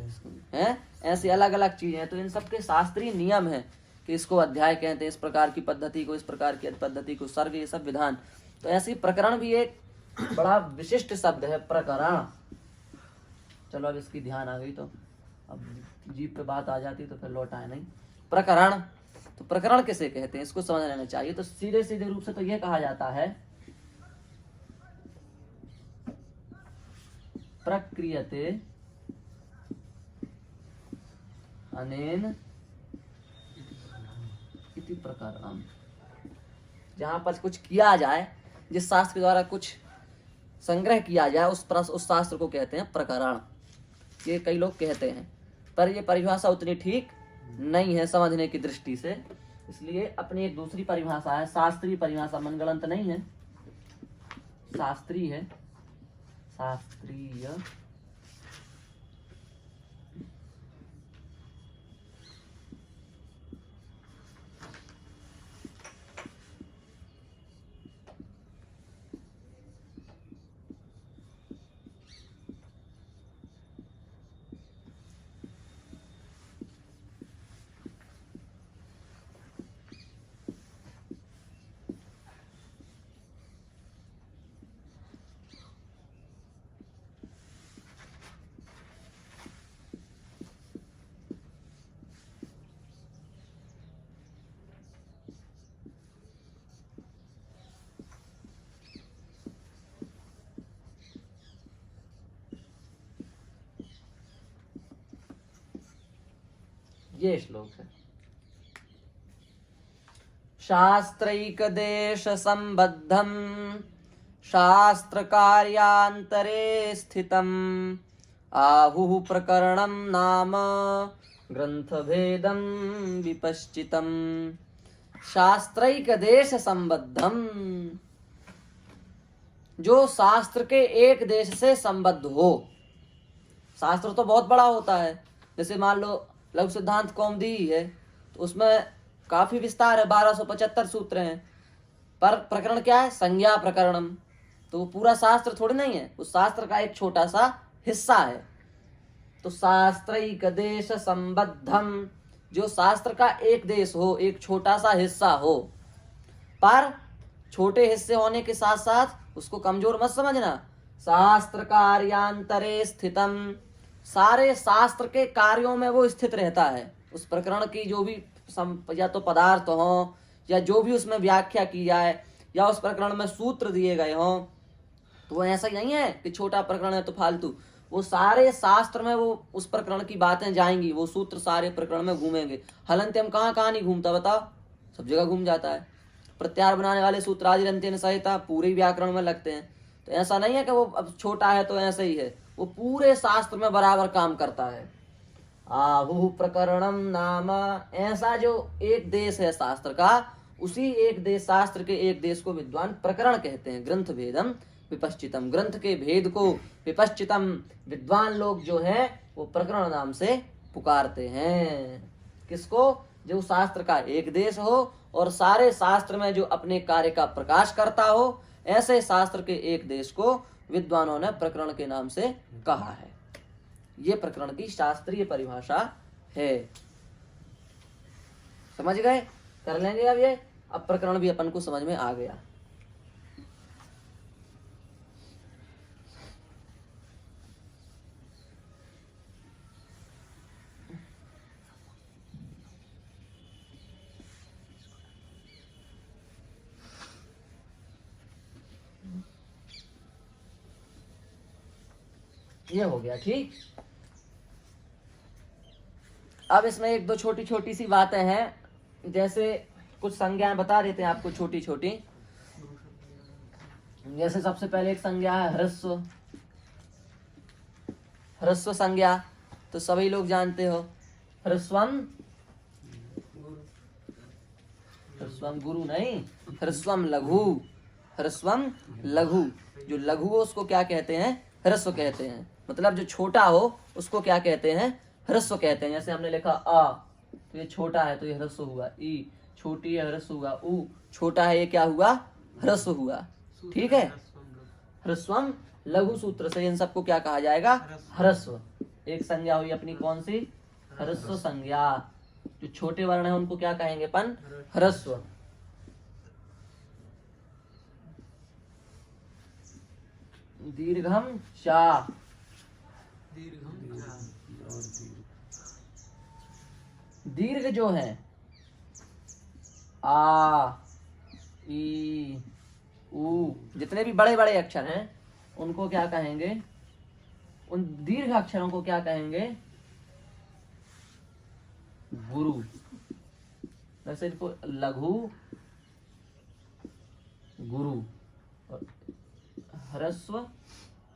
हैं। ऐसी अलग अलग चीजें हैं। तो इन सबके शास्त्रीय नियम है कि इसको अध्याय कहते हैं, इस प्रकार की पद्धति को, इस प्रकार की पद्धति को सर्ग, ये सब विधान। तो ऐसी प्रकरण भी एक बड़ा विशिष्ट शब्द है, प्रकरण। चलो अब इसकी ध्यान आ गई, तो अब जीभ पे बात आ जाती तो फिर लौट आए नहीं। प्रकरण, तो प्रकरण किसे कहते हैं इसको समझ लेना चाहिए। तो सीधे सीधे रूप से तो यह कहा जाता है प्रक्रियते अनेन इति प्रकरणम। जहां पर कुछ किया जाए, जिस शास्त्र के द्वारा कुछ संग्रह किया जाए, उस शास्त्र को कहते हैं प्रकरण। ये कई लोग कहते हैं, पर ये परिभाषा उतनी ठीक नहीं है समझने की दृष्टि से। इसलिए अपनी एक दूसरी परिभाषा है, शास्त्रीय परिभाषा, मनगढ़ंत नहीं है, शास्त्रीय है, शास्त्रीय ये श्लोक है। शास्त्रैक देश संबद्धम शास्त्र कार्यांतरे स्थितम आहुः प्रकरणम नाम ग्रंथ भेदम विपश्चितम। शास्त्रैक देश संबद्धम, जो शास्त्र के एक देश से संबद्ध हो। शास्त्र तो बहुत बड़ा होता है, जैसे मान लो लघु सिद्धांत कौमुदी ही है, तो उसमें काफी विस्तार है, 1275 सूत्र हैं, पर प्रकरण क्या है, संज्ञा प्रकरणम। तो वो पूरा शास्त्र थोड़ी नहीं है, उस शास्त्र का एक छोटा सा हिस्सा है। तो शास्त्रैक देश संबद्धम, जो शास्त्र का एक देश हो, एक छोटा सा हिस्सा हो, पर छोटे हिस्से होने के साथ साथ उसको कमजोर मत समझना। शास्त्र कार्यांतरे स्थितम, सारे शास्त्र के कार्यों में वो स्थित रहता है। उस प्रकरण की जो भी या तो पदार्थ हो, या जो भी उसमें व्याख्या की जाए, या उस प्रकरण में सूत्र दिए गए हों, तो वो ऐसा ही नहीं है कि छोटा प्रकरण है तो फालतू। वो सारे शास्त्र में वो उस प्रकरण की बातें जाएंगी, वो सूत्र सारे प्रकरण में घूमेंगे। हलंत्यम कहाँ कहाँ नहीं घूमता बताओ, सब जगह घूम जाता है। प्रत्याहार बनाने वाले सूत्र आदिरंत्यन संहिता पूरे व्याकरण में लगते हैं। तो ऐसा नहीं है कि वो अब छोटा है तो ऐसा ही है, वो पूरे शास्त्र में बराबर काम करता है। आहुः प्रकरणम नाम, ऐसा जो एक देश है शास्त्र का, उसी एक देश, शास्त्र के एक देश को विद्वान प्रकरण कहते हैं। ग्रंथ भेदम विपश्चितम, ग्रंथ के भेद को विपश्चितम, विद्वान लोग जो है वो प्रकरण नाम से पुकारते हैं। किसको, जो शास्त्र का एक देश हो और सारे शास्त्र में जो अपने कार्य का प्रकाश करता हो, ऐसे शास्त्र के एक देश को विद्वानों ने प्रकरण के नाम से कहा है। ये प्रकरण की शास्त्रीय परिभाषा है। समझ गए, कर लेंगे अब ये। अब प्रकरण भी अपन को समझ में आ गया। ये हो गया ठीक। अब इसमें एक दो छोटी छोटी सी बातें हैं, जैसे कुछ संज्ञाएं बता देते हैं आपको छोटी छोटी। जैसे सबसे पहले एक संज्ञा है ह्रस्व, ह्रस्व संज्ञा तो सभी लोग जानते हो, ह्रस्वम ह्रस्वम गुरु नहीं, ह्रस्वम लघु, ह्रस्वम लघु। जो लघु हो उसको क्या कहते हैं? ह्रस्व कहते हैं। मतलब जो छोटा हो उसको क्या कहते हैं? ह्रस्व कहते हैं। जैसे हमने लिखा आ, तो ये छोटा है तो ये ह्रस्व हुआ। ई छोटी है, ह्रस्व हुआ। ऊ छोटा है, ये क्या हुआ? ह्रस्व हुआ। ठीक है, ह्रस्वम लघु सूत्र से इन सबको क्या कहा जाएगा? ह्रस्व। एक संज्ञा हुई अपनी कौन सी? ह्रस्व संज्ञा। जो छोटे वर्ण है उनको क्या कहेंगे अपन? ह्रस्व। दीर्घम चा, दीर्घ जो है आ, ई, ऊ, जितने भी बड़े बड़े अक्षर हैं उनको क्या कहेंगे? उन दीर्घ अक्षरों को क्या कहेंगे? गुरु। वैसे इसको लघु, गुरु और ह्रस्व,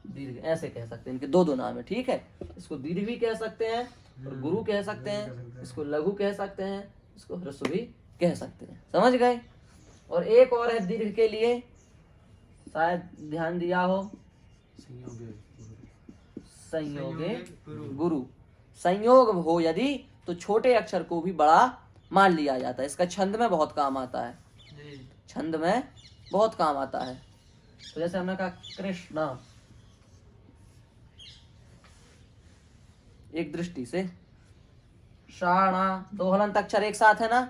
दीर्घ ऐसे कह सकते हैं। इनके दो दो नाम है। ठीक है, इसको दीर्घ भी कह सकते हैं और गुरु कह सकते हैं, इसको लघु कह सकते हैं, इसको ह्रस्व भी कह सकते हैं। समझ गए? और एक और है दीर्घ के लिए, शायद ध्यान दिया हो, संयोगे गुरु। संयोग हो यदि तो छोटे अक्षर को भी बड़ा मान लिया जाता है। इसका छंद में बहुत काम आता है, छंद में बहुत काम आता है। तो जैसे हमने कहा कृष्ण, एक दृष्टि से शाणा, दो हलंत अक्षर एक साथ है ना,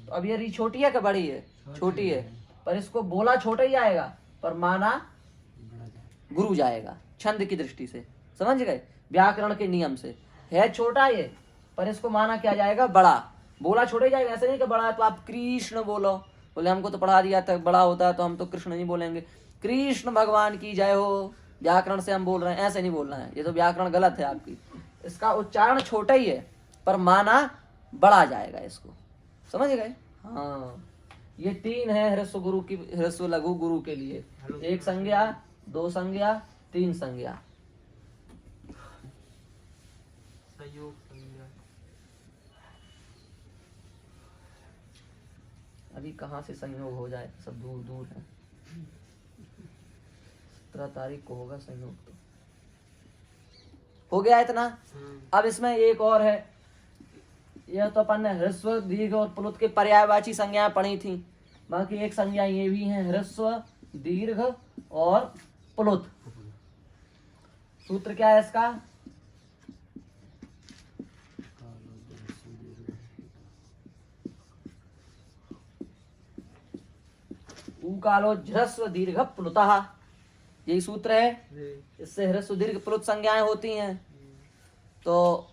तो अब ये री छोटी है कि बड़ी है? छोटी है, पर इसको बोला छोटा ही आएगा पर माना गुरु जाएगा छंद की दृष्टि से। समझ गए? व्याकरण के नियम से है छोटा ये, पर इसको माना क्या जाएगा? बड़ा। बोला छोटा ही जाएगा। ऐसे नहीं कि बड़ा है तो आप कृष्ण बोलो, बोले हमको तो पढ़ा दिया था बड़ा होता है तो हम तो कृष्ण नहीं बोलेंगे। कृष्ण भगवान की जय हो, व्याकरण से हम बोल रहे हैं, ऐसे नहीं बोलना है। ये तो व्याकरण गलत है आपकी। इसका उच्चारण छोटा ही है पर माना बड़ा जाएगा इसको। समझ गए? हाँ, ये तीन है ह्रस्व गुरु की, ह्रस्व लघु गुरु के लिए। एक संज्ञा, दो संज्ञा, तीन संज्ञा। अभी कहाँ से संयोग हो जाए, सब दूर दूर है। 17 तारीख को होगा संयोग। तो हो गया इतना। अब इसमें एक और है, यह तो अपन ने ह्रस्व, दीर्घ और प्लुत के पर्यायवाची संज्ञाएं पढ़ी थी। बाकी एक संज्ञा ये भी है, ह्रस्व, दीर्घ और प्लुत। सूत्र क्या है इसका? ऊकालो ह्रस्व दीर्घ प्लुतः, यही सूत्र है। इससे ह्रस्व दीर्घ प्लुत संज्ञाएं होती हैं। तो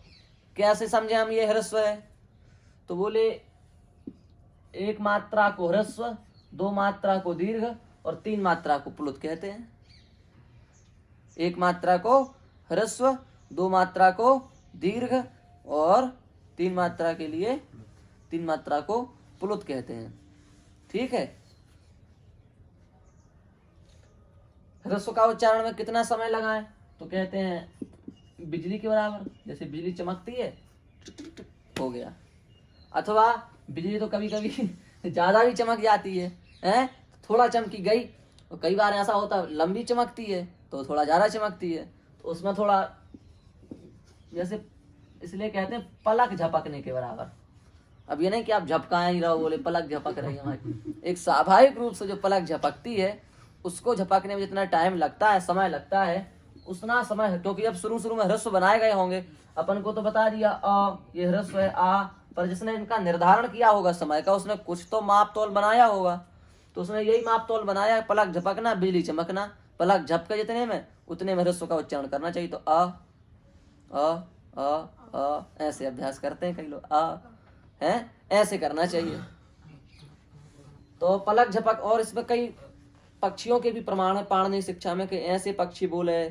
कैसे समझे हम ये ह्रस्व है? तो बोले एक मात्रा को ह्रस्व, दो मात्रा को दीर्घ और तीन मात्रा को प्लुत कहते हैं। एक मात्रा को ह्रस्व, दो मात्रा को दीर्घ और तीन मात्रा के लिए तीन मात्रा को प्लुत कहते हैं। ठीक है। ह्रस्व का उच्चारण में कितना समय लगाएं? तो कहते हैं बिजली के बराबर। जैसे बिजली चमकती है, हो गया। अथवा बिजली तो कभी कभी ज्यादा भी चमक जाती है, हैं? थोड़ा चमकी गई, और कई बार ऐसा होता है लंबी चमकती है तो थोड़ा ज्यादा चमकती है, तो उसमें थोड़ा, जैसे इसलिए कहते हैं पलक झपकने के बराबर। अब ये नहीं कि आप झपकाए ही रहो, बोले पलक झपक रही है हमारी। एक स्वाभाविक रूप से जो पलक झपकती है उसको झपकने में जितना टाइम लगता है, समय लगता है, उतना समय, क्योंकि अब शुरू में ह्रस्व बनाए गए होंगे। अपन को तो बता दिया अ, ये ह्रस्व है आ, पर जिसने इनका निर्धारण किया होगा समय का, उसने कुछ तो माप तोल बनाया होगा। तो उसने यही माप तोल बनाया, पलक झपकना, बिजली चमकना। पलक झपके जितने में उतने में ह्रस्व का उच्चारण करना चाहिए। तो अ ऐसे अभ्यास करते हैं कई लोग, है ऐसे करना चाहिए। तो पलक झपक, और इसमें कई पक्षियों के भी प्रमाण है पाणिनि शिक्षा में कि ऐसे पक्षी बोले,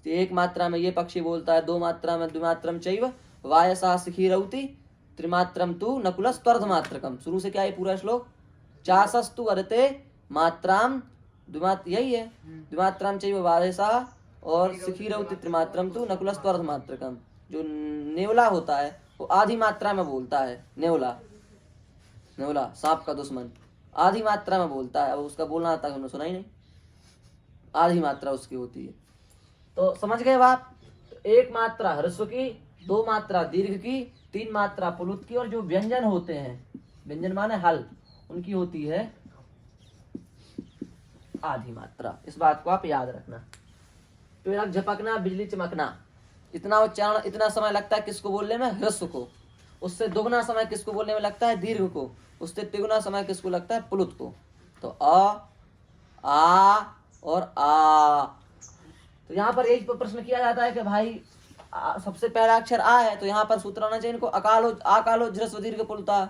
एक मात्रा में ये पक्षी बोलता है, दो मात्रा में द्विमात्रम चैव वायसा शिखिरौति, त्रिमात्रम तु नकुलस त्वर्धमात्रकम। शुरू से क्या है पूरा श्लोक? चासस्तु अर्ते मात्राम द्विमात्र, यही है, द्विमात्रम चैव वायसा और शिखिरौति त्रिमात्रम तु नकुलस त्वर्धमात्रकम। जो नेवला होता है वो आधी मात्रा में बोलता है। नेवला, नेवला सांप का दुश्मन आधी मात्रा में बोलता है। अब उसका बोलना तक हमने सुना ही नहीं, आधी मात्रा उसकी होती है। तो समझ गए बात। तो एक मात्रा ह्रस्व की, दो मात्रा दीर्घ की, तीन मात्रा पुलुत की, और जो व्यंजन होते हैं, व्यंजन माने हल, उनकी होती है आधी मात्रा। इस बात को आप याद रखना। तो झपकना, बिजली चमकना, इतना उच्चारण, इतना समय लगता है किसको बोलने में? ह्रस्व को। उससे दोगुना समय किसको बोलने में लगता है? दीर्घ को। उससे तिगुना समय किसको लगता है? पुलुत को। तो अ, आ और आ। तो यहाँ पर यही प्रश्न किया जाता है कि भाई सबसे पहला अक्षर आ है, तो यहाँ पर सूत्र आना चाहिए इनको अकालो, आकालो ह्रस्व दीर्घ पुलुता।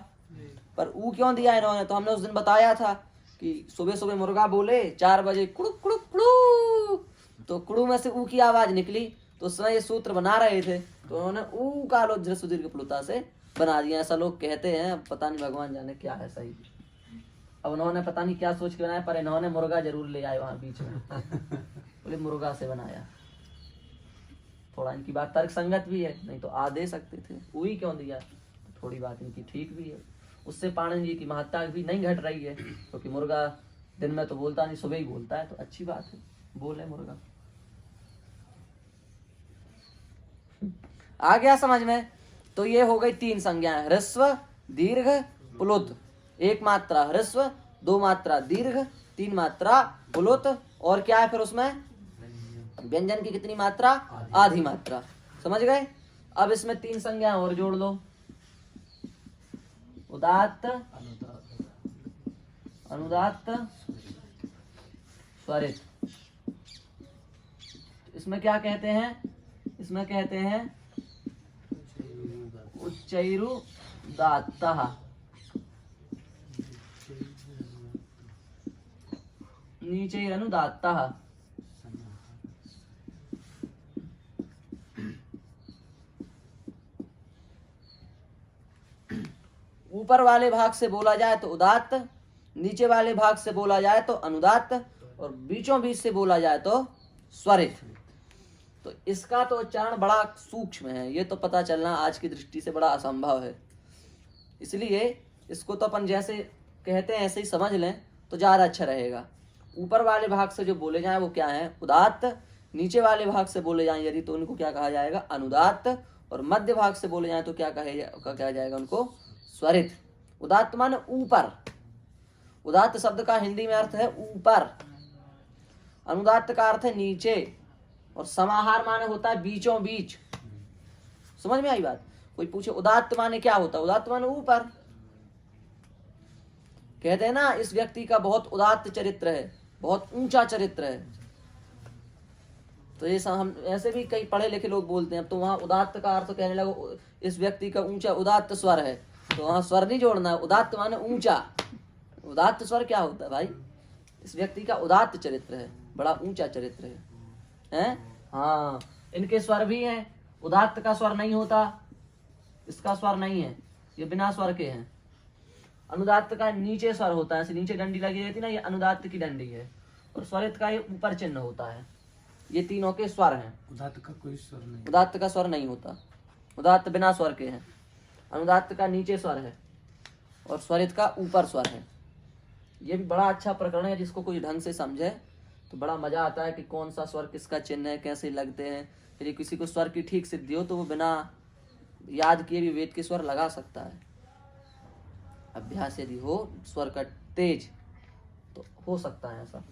पर ऊ क्यों दिया इन्होंने? तो हमने उस दिन बताया था कि सुबह सुबह मुर्गा बोले 4 बजे कुड़ुक कुड़ुक कुड़ू, तो कुड़ू में से ऊ की आवाज निकली। तो उस समय ये सूत्र बना रहे थे, तो उन्होंने ऊ कालो ह्रस्व दीर्घ पुलुता से बना दिया। ऐसा लोग कहते हैं, अब पता नहीं भगवान जाने क्या है सही। अब उन्होंने पता नहीं क्या सोच के बनाया, पर इन्होंने मुर्गा जरूर ले आए वहां बीच में। बोले मुर्गा से बनाया। थोड़ा इनकी बात तर्क संगत भी है, नहीं तो आ दे सकते थे, वही क्यों दिया? थोड़ी बात इनकी ठीक भी है। उससे पाणिनि जी की महत्ता भी नहीं घट रही है, क्योंकि मुर्गा दिन में तो बोलता नहीं, सुबह ही बोलता है, तो अच्छी बात है, बोले मुर्गा। आ गया समझ में? तो ये हो गई 3 संज्ञाएं, ह्रस्व दीर्घ पुलुत। एक मात्रा ह्रस्व, दो मात्रा दीर्घ, तीन मात्रा पुलुत, और क्या है फिर उसमें? व्यंजन की कितनी मात्रा? आधी मात्रा। समझ गए? अब इसमें 3 संज्ञाएं और जोड़ लो, उदात्त, अनुदात्त, स्वरित। इसमें क्या कहते हैं? इसमें कहते हैं उच्चैरुदात्तः, नीचैरनुदात्तः। ऊपर वाले भाग से बोला जाए तो उदात्त, नीचे वाले भाग से बोला जाए तो अनुदात्त, और बीचों बीच से बोला जाए तो स्वरित। तो इसका तो उच्चारण बड़ा सूक्ष्म है, ये तो पता चलना आज की दृष्टि से बड़ा असंभव है। इसलिए इसको तो अपन जैसे कहते हैं ऐसे ही समझ लें तो ज्यादा अच्छा रहेगा। ऊपर वाले भाग से जो बोले जाए वो क्या है? उदात्त। नीचे वाले भाग से बोले जाए यदि तो उनको क्या कहा जाएगा? अनुदात्त। और मध्य भाग से बोले जाए तो क्या कहा जाएगा उनको? स्वरित। उदात्त माने ऊपर। उदात्त शब्द का हिंदी में अर्थ है ऊपर, अनुदात्त का अर्थ है नीचे, और समाहार माने होता है बीचों बीच। समझ में आई बात? कोई पूछे उदात्त माने क्या होता है? उदात्त माने ऊपर। कहते हैं ना इस व्यक्ति का बहुत उदात्त चरित्र है, बहुत ऊंचा चरित्र है। तो ये हम ऐसे भी कई पढ़े लिखे लोग बोलते हैं। अब तो वहां उदात्त का अर्थ कहने लगो इस व्यक्ति का ऊंचा उदात्त स्वर है, तो वहां स्वर नहीं जोड़ना है, उदात्त माने ऊंचा। उदात्त स्वर क्या होता है भाई? इस व्यक्ति का उदात्त चरित्र है, बड़ा ऊंचा चरित्र है, हैं? हाँ, इनके स्वर भी हैं। उदात्त का स्वर नहीं होता, इसका स्वर नहीं है, ये बिना स्वर के हैं। अनुदात्त का नीचे स्वर होता है, ऐसे नीचे डंडी लगी रहती ना, ये अनुदात्त की डंडी है। और स्वरित का ये ऊपर चिन्ह होता है। ये तीनों के स्वर हैं। उदात्त का कोई स्वर नहीं, उदात्त का स्वर नहीं होता, उदात्त बिना स्वर के हैं। अनुदात्त का नीचे स्वर है और स्वरित का ऊपर स्वर है। ये भी बड़ा अच्छा प्रकरण है, जिसको कोई ढंग से समझे तो बड़ा मजा आता है कि कौन सा स्वर किसका चिन्ह है, कैसे लगते हैं। यदि किसी को स्वर की ठीक सिद्धि हो तो वो बिना याद किए भी वेद के स्वर लगा सकता है। अभ्यास यदि हो स्वर का तेज तो हो सकता है ऐसा।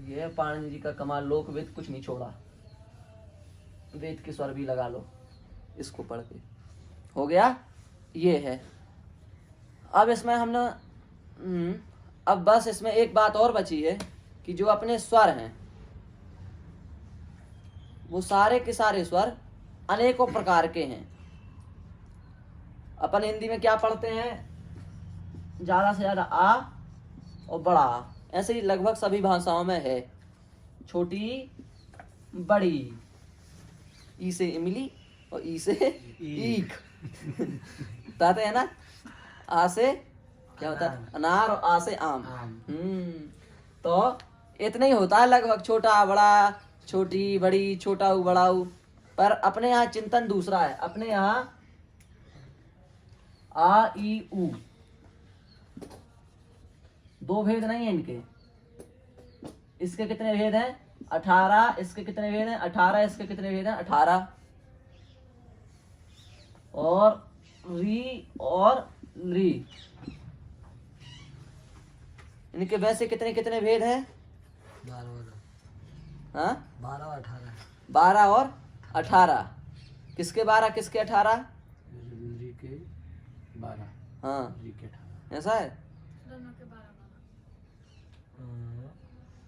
ये पाणिनि जी का कमाल, लोक वेद कुछ नहीं छोड़ा, वेद के स्वर भी लगा लो इसको पढ़ के। हो गया, ये है। अब इसमें हमने अब बस इसमें एक बात और बची है कि जो अपने स्वर हैं वो सारे के सारे स्वर अनेकों प्रकार के हैं। अपन हिंदी में क्या पढ़ते हैं? ज्यादा से ज्यादा आ और बड़ा आ, ऐसे ही लगभग सभी भाषाओं में है। छोटी बड़ी, ई से इमली और ई से ईख बताते हैं ना। आ से क्या होता है? अनार, और आ से आम। तो इतना ही होता है लगभग, छोटा बड़ा, छोटी बड़ी, छोटा बड़ा। पर अपने यहाँ चिंतन दूसरा है। अपने यहाँ आ ई उ, दो भेद नहीं है इनके। इसके कितने भेद हैं? 18। इसके कितने भेद हैं? 18। इसके कितने भेद हैं? 18। और री और री, इनके वैसे कितने कितने भेद हैं? 12 हाँ, 12 और 18। 12 और 18। किसके 12 किसके 18? री के 12, हाँ, री के 18। ऐसा है।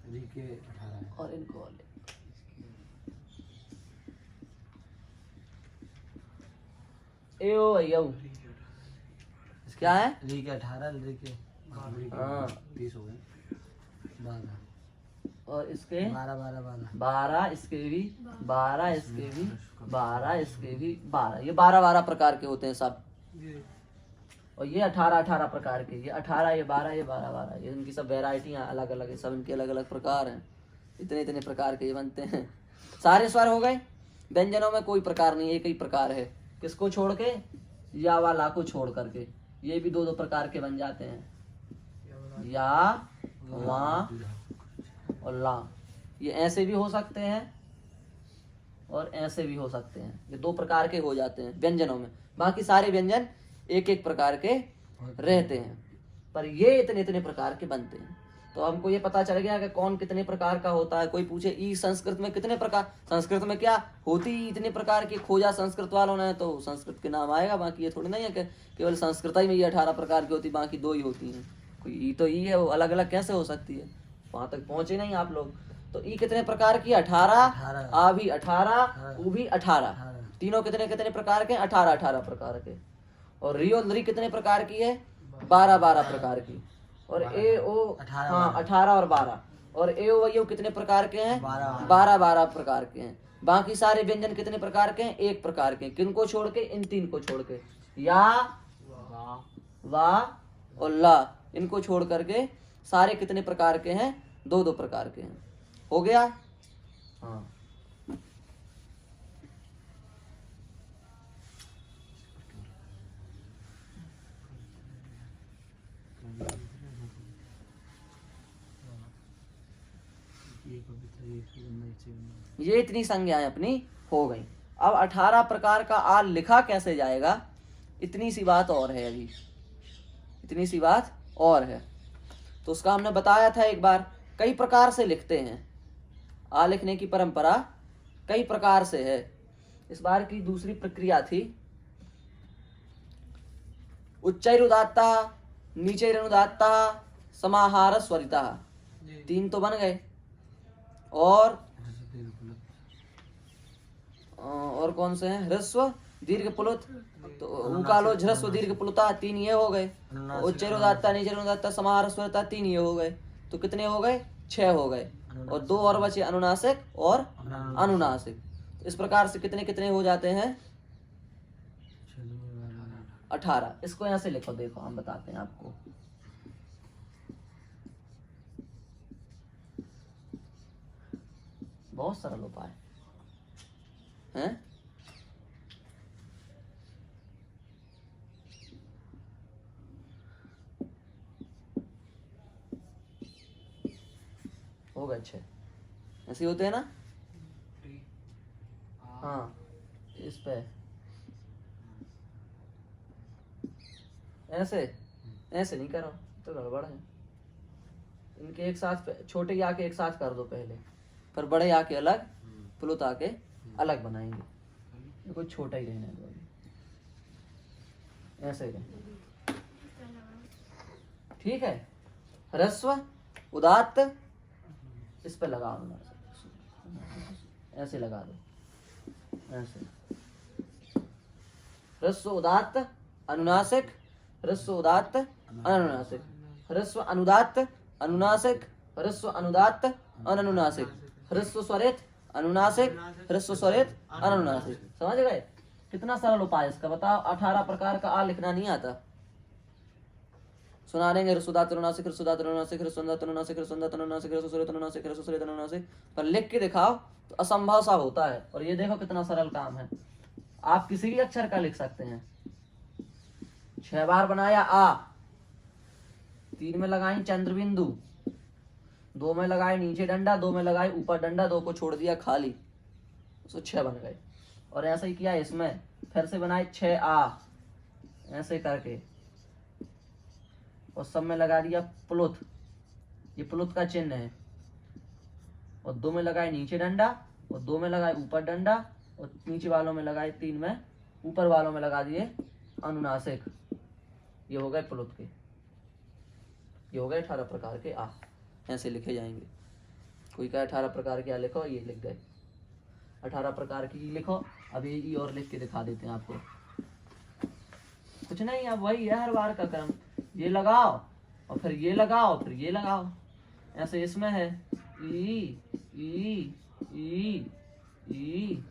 री के 18 है। और इनको और ले। एओ भैया क्या है? री के 18, री के हाँ। 30 हो गए। 12 और इसके 12 12 12। 12, इसके भी 12, इसके भी 12, इसके भी 12। ये 12 12 प्रकार के होते हैं सब। और ये 18 18 प्रकार के, ये 18, ये 12, ये 12 12। ये इनकी सब वेराइटियाँ अलग अलग है, सब इनके अलग अलग प्रकार हैं। इतने इतने प्रकार के ये बनते हैं। सारे स्वर हो गए। व्यंजनों में कोई प्रकार नहीं, एक ही प्रकार है। किसको छोड़ के? या वा ला को छोड़ करके। ये भी दो दो प्रकार के बन जाते हैं, या वा और ला। ये ऐसे भी हो सकते हैं और ऐसे भी हो सकते हैं। ये दो प्रकार के हो जाते हैं व्यंजनों में। बाकी सारे व्यंजन एक एक प्रकार के रहते हैं, पर ये इतने इतने प्रकार के बनते हैं। तो हमको ये पता चल गया कि कौन कितने प्रकार का होता है। कोई पूछे ई संस्कृत में कितने प्रकार, संस्कृत में क्या होती इतने प्रकार की, खोजा संस्कृत वालों ने तो संस्कृत के नाम आएगा। बाकी ये थोड़ी नहीं है कि केवल संस्कृत ही में ये 18 प्रकार की होती, बाकी 2 ही होती हैं। कोई ई तो ई है, वो अलग अलग कैसे हो सकती है? वहां तक पहुंचे नहीं आप लोग। तो ई कितने प्रकार की? 18। आ भी 18, उ भी 18। तीनों कितने कितने प्रकार के? 18 18 प्रकार के। और री और री कितने प्रकार की है? 12 12 प्रकार की। और ए ओ, हाँ 18 और 12। और ए ओ वही कितने प्रकार के हैं? 12 12 प्रकार के हैं। बाकी सारे व्यंजन कितने प्रकार के हैं? एक प्रकार के। किनको छोड़ के? इन 3 को छोड़ के, या वा और ला, इनको छोड़ करके सारे कितने प्रकार के हैं? 2 2 प्रकार के हैं। हो गया? हाँ। ये इतनी संज्ञाएं अपनी हो गई। अब 18 प्रकार का आ लिखा कैसे जाएगा, इतनी सी बात और है। अभी इतनी सी बात और है। तो उसका हमने बताया था एक बार, कई प्रकार से लिखते हैं। आ लिखने की परंपरा कई प्रकार से है। इस बार की दूसरी प्रक्रिया थी उच्चैरुदात्ता, नीचैरुदात्ता, समाहार स्वरिता। 3 तो बन गए। और कौन से हैं? ह्रस्व दीर्घ प्लुत, तो उकालो ह्रस्व दीर्घ प्लुता, 3 ये हो गए। उच्चैरुदात्ता, नीचैरुदात्ता, समाहार स्वरिता, 3 ये हो गए। तो कितने हो गए? 6 हो गए। और 2 और बचे, अनुनासिक और अनुनासिक। तो इस प्रकार से कितने कितने हो जाते हैं? 18। इसको यहाँ से लिखो, देखो हम बताते हैं आपको। बहुत सरल उपाय है। हो गए 6। ऐसे होते हैं ना? हाँ, इस पे ऐसे नहीं करो तो गड़बड़ है। इनके एक साथ, छोटे आके एक साथ कर दो पहले, पर बड़े आके अलग, प्लुत आके अलग बनाएंगे। कोई छोटा ही रहने दो, ऐसे ही। ठीक है। ह्रस्व उदात्त, इस पे लगा दो, ऐसे लगा दो, ऐसे। ह्रस्व उदात्त अनुनासिक, ह्रस्व उदात्त अनुनासिक, ह्रस्व अनुदात्त अनुनासिक, ह्रस्व अनुदात्त अनुनासिक, ह्रस्व स्वरित अनुनासिक, ह्रस्व स्वरित अनुनासिक। समझ गए? कितना सरल उपाय इसका बताओ। 18 प्रकार का आ लिखना नहीं आता। सुना देंगे ह्रस्वदात्त अनुनासिक, ह्रस्वदात्त अनुनासिक, ह्रस्वदात्त अनुनासिक, ह्रस्वदात्त अनुनासिक, ह्रस्व स्वरित अनुनासिक, ह्रस्व स्वरित अनुनासिक, पर लिख के दिखाओ तो असंभव सा होता है। और ये देखो कितना सरल काम है। आप किसी भी अक्षर का लिख सकते हैं। 6 बार बनाया आ, 3 में लगाई चंद्र बिंदु, 2 में लगाए नीचे डंडा, 2 में लगाए ऊपर डंडा, 2 को छोड़ दिया खाली, तो 6 बन गए। और ऐसा ही किया इसमें, फिर से बनाए 6 आ ऐसे करके, और सब में लगा दिया प्लुत, ये प्लुत का चिन्ह है, और 2 में लगाए नीचे डंडा, और 2 में लगाए ऊपर डंडा, और नीचे वालों में लगाए 3 में, ऊपर वालों में लगा दिए अनुनासिक। ये हो गए प्लुत के, ये हो गए 18 प्रकार के आ, ऐसे लिखे जाएंगे। कोई कहे 18 प्रकार के आ लिखो, ये लिख गए। 18 प्रकार की लिखो। अब ये और लिख के दिखा देते हैं आपको। कुछ नहीं, अब वही है हर बार का क्रम, ये लगाओ और फिर ये लगाओ, फिर ये लगाओ, ऐसे इसमें है ई ई ई ई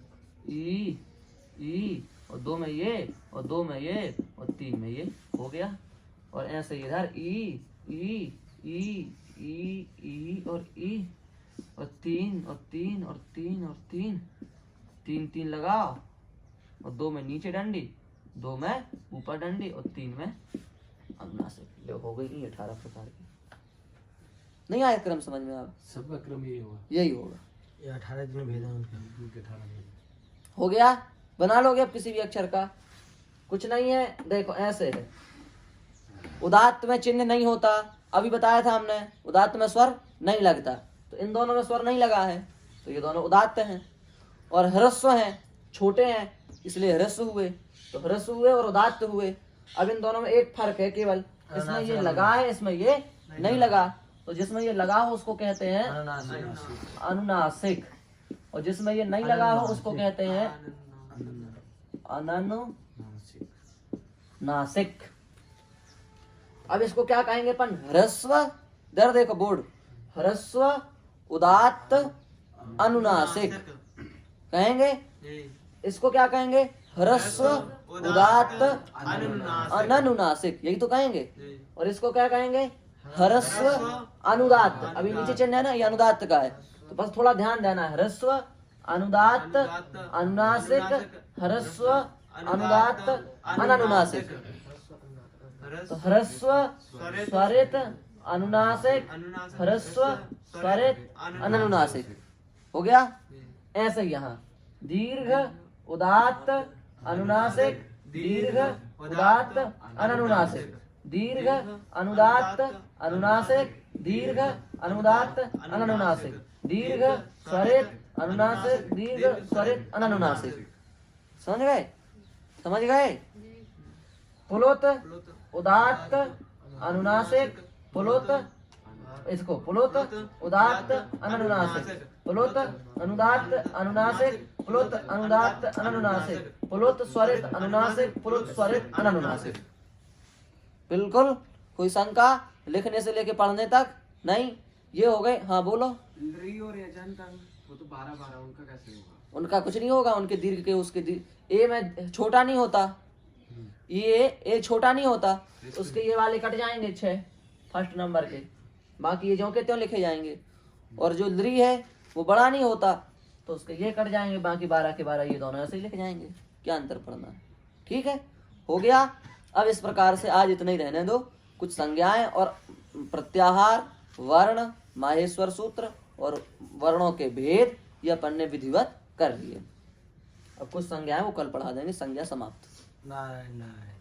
ई ई, और 2 में ये, और 2 में ये, और 3 में ये, हो गया। और ऐसे इधर ई ई ई ई ई और ई, और 3 और 3 और 3 और 3, 3 3 लगाओ, और 2 में नीचे डंडी, 2 में ऊपर डंडी, और 3 में अनुनासिक। लो हो गई ये 18 प्रकार की। नहीं आया क्रम समझ में? आप सबका क्रम यही होगा, यही होगा। ये 18 दिन भेदा उनके 18 दिन हो गया। बना लोगे अब किसी भी अक्षर का, कुछ नहीं है। देखो ऐसे है, उदात्त में चिन्ह नहीं होता, अभी बताया था हमने, उदात्त में स्वर नहीं लगता, तो इन दोनों में स्वर नहीं लगा है, तो ये दोनों उदात्त हैं। और ह्रस्व हैं, छोटे हैं, इसलिए ह्रस्व हुए, तो ह्रस्व हुए और उदात्त हुए। अब इन दोनों में एक फर्क है केवल, इसमें ये लगा है, इसमें ये नहीं लगा, तो जिसमें ये लगा हो उसको कहते हैं अनुनासिक, और जिसमें ये नहीं लगा हो उसको कहते हैं अनुनासिक। अब इसको क्या कहेंगे अपन? ह्रस्व, इधर देखो बोर्ड, ह्रस्व उदात्त अनुनासिक कहेंगे। इसको क्या कहेंगे? ह्रस्व उदात्त अनुनासिक, यही तो कहेंगे। और इसको क्या कहेंगे? ह्रस्व अनुदात्त। अभी नीचे चिन्ह है ना, ये अनुदात्त का है, तो बस थोड़ा ध्यान देना है। ह्रस्व अनुदात्त अनुनासिक, ह्रस्व अनुदात्त अनुनासिक। तो ह्रस्व स्वरित अनुनासिक, ह्रस्व स्वरित अनुनासिक, हो गया। ऐसे यहाँ दीर्घ उदात्त अनुनासिक, दीर्घ उदात्त अनुनासिक, दीर्घ अनुदात्त अनुनासिक, दीर्घ अनुदात्त अनुनासिक, दीर्घ स्वरित अनुनासिक, दीर्घ स्वरित अनुनासिक। समझ गए? समझ गए? पुलुत उदात्त अनुनासिक, पुलुत, इसको पुलुत उदात्त अनुनासिक, पुलुत अनुदात्त अनुनासिक, पुलुत अनुदात्त अनुनासिक, पुलुत स्वरित अनुनासिक, पुलुत स्वरित अनुनासिक। बिल्कुल कोई शंका? लिखने से लेके पढ़ने तक नहीं? ये हो गए। हाँ बोलो। और यजन का वो तो 12 उनका कैसे होगा? उनका कुछ नहीं होगा, उनके दीर्घ के उसके ए में छोटा नहीं होता, ये ए छोटा नहीं होता, उसके ये वाले कट जाएंगे 6 फर्स्ट नंबर के, बाकी ये जो के त्यों लिखे जाएंगे। और जो द्री है वो बड़ा नहीं होता, तो उसके ये कट जाएंगे, बाकी 12 के 12 ये दोनों ऐसे ही लिखे जाएंगे। क्या अंतर पड़ना है? ठीक है, हो गया। अब इस प्रकार से आज इतना ही रहने दो। कुछ संज्ञाएं और प्रत्याहार, वर्ण, माहेश्वर सूत्र और वर्णों के भेद ये अपन ने विधिवत कर लिए। अब कुछ संज्ञाएं वो कल पढ़ा देंगे। संज्ञा समाप्त। नारायण नारायण।